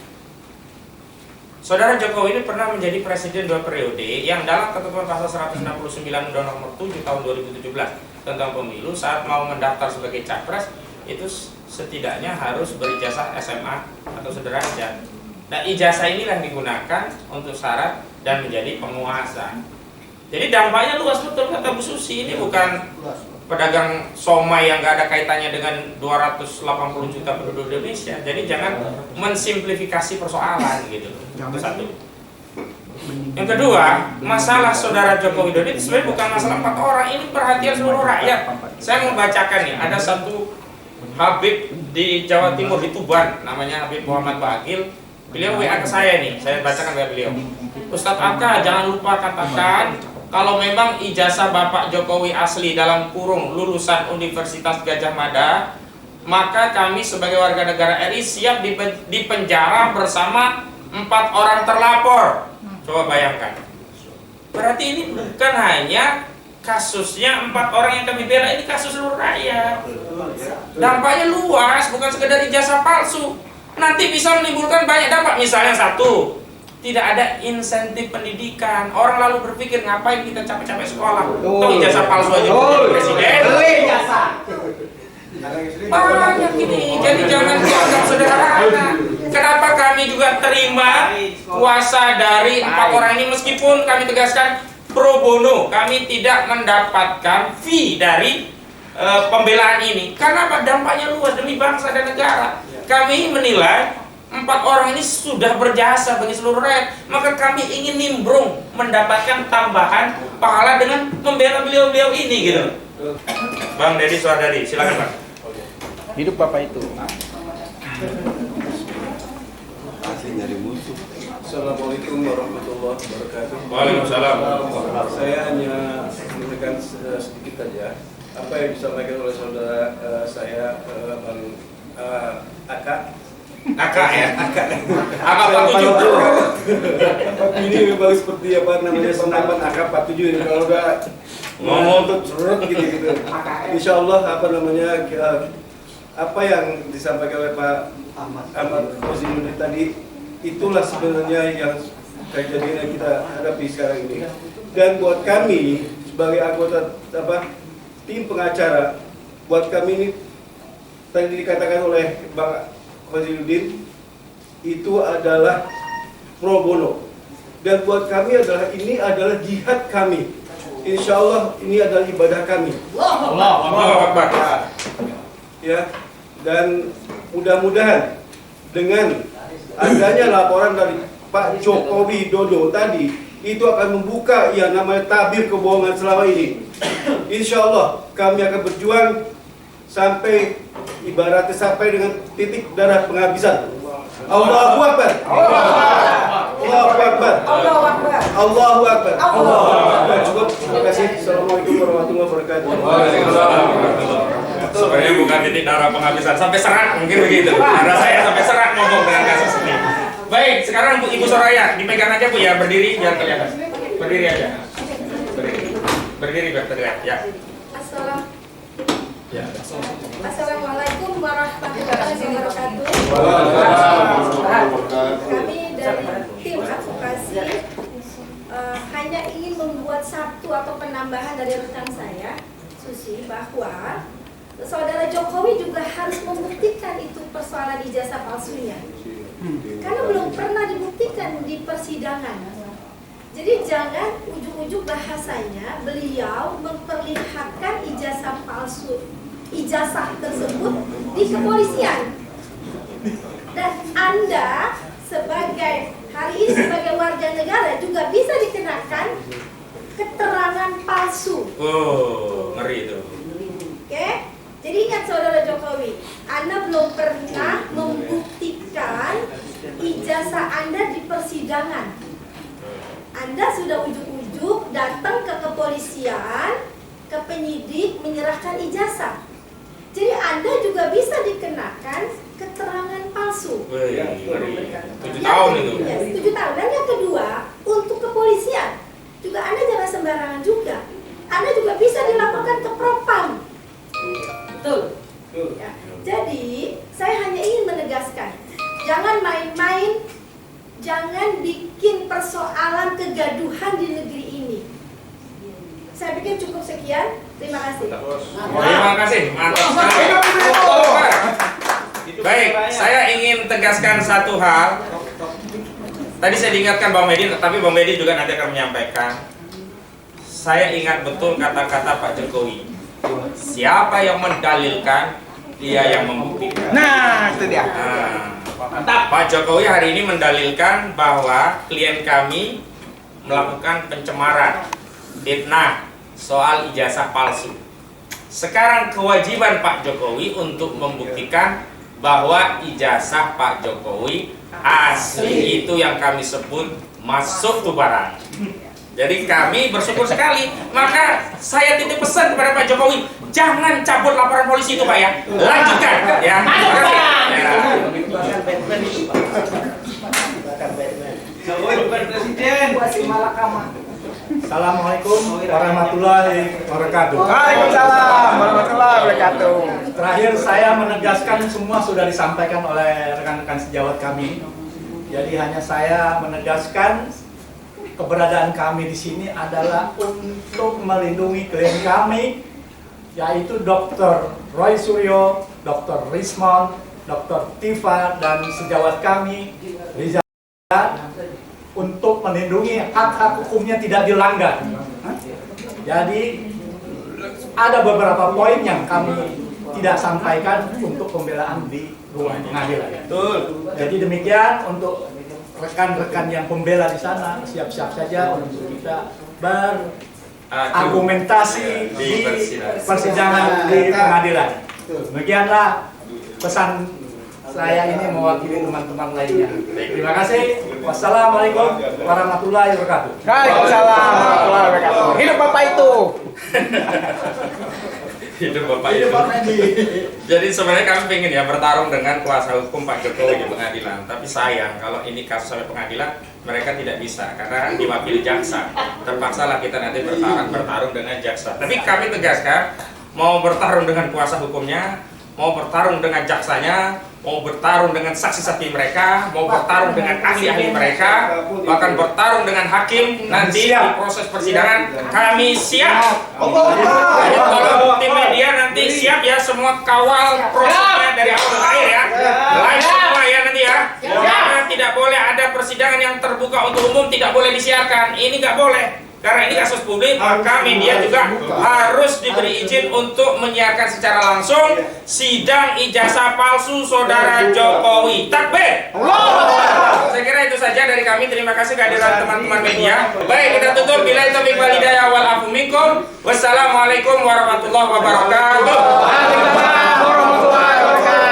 Saudara Jokowi ini pernah menjadi presiden 2 periode yang dalam ketentuan pasal 169 Undang-Undang Nomor 7 tahun 2017 tentang pemilu saat mau mendaftar sebagai capres itu setidaknya harus berijazah SMA atau sederajat. Nah, ijazah inilah yang digunakan untuk syarat dan menjadi penguasa. Jadi dampaknya luas betul kata Bu Susi, ini bukan pedagang somai yang gak ada kaitannya dengan 280 juta penduduk Indonesia. Jadi jangan mensimplifikasi persoalan gitu. Itu satu. Yang kedua, masalah saudara Joko Widodo itu sebenarnya bukan masalah 4 orang, ini perhatian seluruh rakyat. Saya mau bacakan nih, ada satu Habib di Jawa Timur di Tuban, namanya Habib Muhammad Bagil. Beliau WA ke saya nih, saya bacakan WA beliau. Ustadz Aka, jangan lupa katakan kalau memang ijazah Bapak Jokowi asli dalam kurung lulusan Universitas Gadjah Mada, maka kami sebagai warga negara RI siap dipenjara bersama 4 orang terlapor. Coba bayangkan. Berarti ini bukan hanya kasusnya 4 orang yang kami bela, ini kasus seluruh rakyat. Dampaknya luas, bukan sekedar ijazah palsu. Nanti bisa menimbulkan banyak dampak. Misalnya satu, tidak ada insentif pendidikan. Orang lalu berpikir ngapain kita capek-capek sekolah? Toh ijazah palsu aja presiden. Banyak ini. Jadi jangan dianggap sederhana. Kenapa kami juga terima kuasa dari 4 orang ini meskipun kami tegaskan pro bono. Kami tidak mendapatkan fee dari pembelaan ini. Karena apa? Dampaknya luas demi bangsa dan negara. Kami menilai 4 orang ini sudah berjasa bagi seluruh rakyat, maka kami ingin nimbrung mendapatkan tambahan pahala dengan membela beliau-beliau ini gitu. Bang Deddy Suardadi, silakan Bang. Hidup Bapak itu. Assalamualaikum warahmatullahi wabarakatuh. Waalaikumsalam. Saya hanya menyampaikan sedikit saja apa yang disampaikan oleh saudara saya Bang Aka. Kakak ya? Kakak 47. Ini memang seperti apa namanya senapan AK-47 ini kalau udah ngomong tuh cerut gitu. Insya Allah apa namanya apa yang disampaikan oleh Pak Ahmad Rozinuddin tadi itulah sebenarnya yang kejadian yang kita hadapi sekarang ini. Dan buat kami sebagai anggota tim pengacara, buat kami ini tadi dikatakan oleh Bang Rozinuddin itu adalah pro bono, dan buat kami adalah ini adalah jihad kami. Insya Allah ini adalah ibadah kami. Allahu Akbar. Ya, dan mudah-mudahan dengan adanya laporan dari Pak Joko Widodo tadi itu akan membuka yang namanya tabir kebohongan selama ini. Insya Allah kami akan berjuang sampai ibaratnya sampai dengan titik darah penghabisan. Allahu Akbar. Allahu Akbar. Allahu Akbar. Allahu Akbar. Cukup. Terima kasih. Assalamualaikum warahmatullahi wabarakatuh. Sebenarnya bukan titik darah penghabisan, sampai serak mungkin begitu. Karena saya sampai serak ngomong dengan kasus ini. Baik, sekarang Ibu Soraya dipegang aja Bu ya, berdiri biar kelihatan. Berdiri aja. Berdiri biar terlihat ya. Assalamualaikum warahmatullahi wabarakatuh. Kami dari tim advokasi hanya ingin membuat satu atau penambahan dari rekan saya, Susi, bahwa saudara Jokowi juga harus membuktikan itu persoalan ijazah palsunya. Karena belum pernah dibuktikan di persidangan. Jadi jangan ujung-ujung bahasanya beliau memperlihatkan ijazah palsu, ijazah tersebut di kepolisian. Dan Anda sebagai hari ini sebagai warga negara juga bisa dikenakan keterangan palsu. Oh, ngeri itu. Oke? Jadi ingat saudara Jokowi Jokowi, Anda belum pernah membuktikan ijazah Anda di persidangan. Anda sudah ujuk-ujuk datang ke kepolisian, ke penyidik menyerahkan ijazah. Jadi Anda juga bisa dikenakan keterangan palsu. 7 tahun itu. Ya, 7 tahun. Dan yang kedua, untuk kepolisian juga Anda jangan sembarangan juga. Anda juga bisa dilaporkan ke Propam. Betul. Ya. Jadi, saya hanya ingin menegaskan, jangan main-main, jangan bikin persoalan kegaduhan di negeri ini. Saya pikir cukup sekian. Terima kasih. Terima kasih, mantap sekali. Baik, saya ingin tegaskan satu hal. Tadi saya diingatkan Bang Medi, tapi Bang Medi juga nanti akan menyampaikan. Saya ingat betul kata-kata Pak Jokowi. Siapa yang mendalilkan, dia yang membuktikan. Nah, itu dia. Mantap. Pak Jokowi hari ini mendalilkan bahwa klien kami melakukan pencemaran, fitnah soal ijazah palsu. Sekarang kewajiban Pak Jokowi untuk membuktikan bahwa ijazah Pak Jokowi asli itu yang kami sebut masuk tuh barang. Jadi kami bersyukur sekali. Maka saya titip pesan kepada Pak Jokowi, jangan cabut laporan polisi itu Pak ya. Lanjutkan ya. Terima kasih. Assalamualaikum warahmatullahi wabarakatuh. Waalaikumsalam warahmatullahi wabarakatuh. Terakhir saya menegaskan semua sudah disampaikan oleh rekan-rekan sejawat kami. Jadi hanya saya menegaskan keberadaan kami di sini adalah untuk melindungi klien kami, yaitu Dr. Roy Suryo, Dr. Rismon, Dr. Tifa, dan sejawat kami Riza, untuk melindungi hak-hak hukumnya tidak dilanggar. Jadi ada beberapa poin yang kami tidak sampaikan untuk pembelaan di ruang pengadilan. Jadi demikian untuk rekan-rekan yang pembela di sana, siap-siap saja untuk kita berargumentasi di persidangan di pengadilan. Demikianlah pesan saya ini mewakili teman-teman lainnya. Terima kasih. Wassalamualaikum warahmatullahi wabarakatuh. Waalaikumsalam warahmatullahi wabarakatuh. Hidup Bapak itu. Hidup Bapak itu. Jadi sebenarnya kami pengen ya bertarung dengan kuasa hukum Pak Jokowi di pengadilan. Tapi sayang kalau ini kasus sampai pengadilan, mereka tidak bisa karena diwakili jaksa. Terpaksalah kita nanti bertarung dengan jaksa. Tapi kami tegaskan, mau bertarung dengan kuasa hukumnya, mau bertarung dengan jaksanya, mau bertarung dengan saksi-saksi mereka, mau bertarung dengan ahli-ahli mereka, bahkan bertarung dengan hakim nanti di proses persidangan, kami siap. Jadi tolong tim media nanti siap ya, semua kawal prosesnya dari awal ke akhir ya. Live semua ya nanti ya. Karena tidak boleh ada persidangan yang terbuka untuk umum, tidak boleh disiarkan. Ini nggak boleh. Karena ini kasus publik, maka media juga harus diberi izin untuk menyiarkan secara langsung sidang ijazah palsu Saudara Jokowi. Takbir! Saya kira itu saja dari kami. Terima kasih kehadiran teman-teman media. Baik, kita tutup. Billahi taufiq wal hidayah wal afu minkum. Wassalamualaikum warahmatullahi wabarakatuh. Waalaikumsalam warahmatullahi wabarakatuh.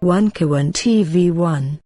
1K1 TV1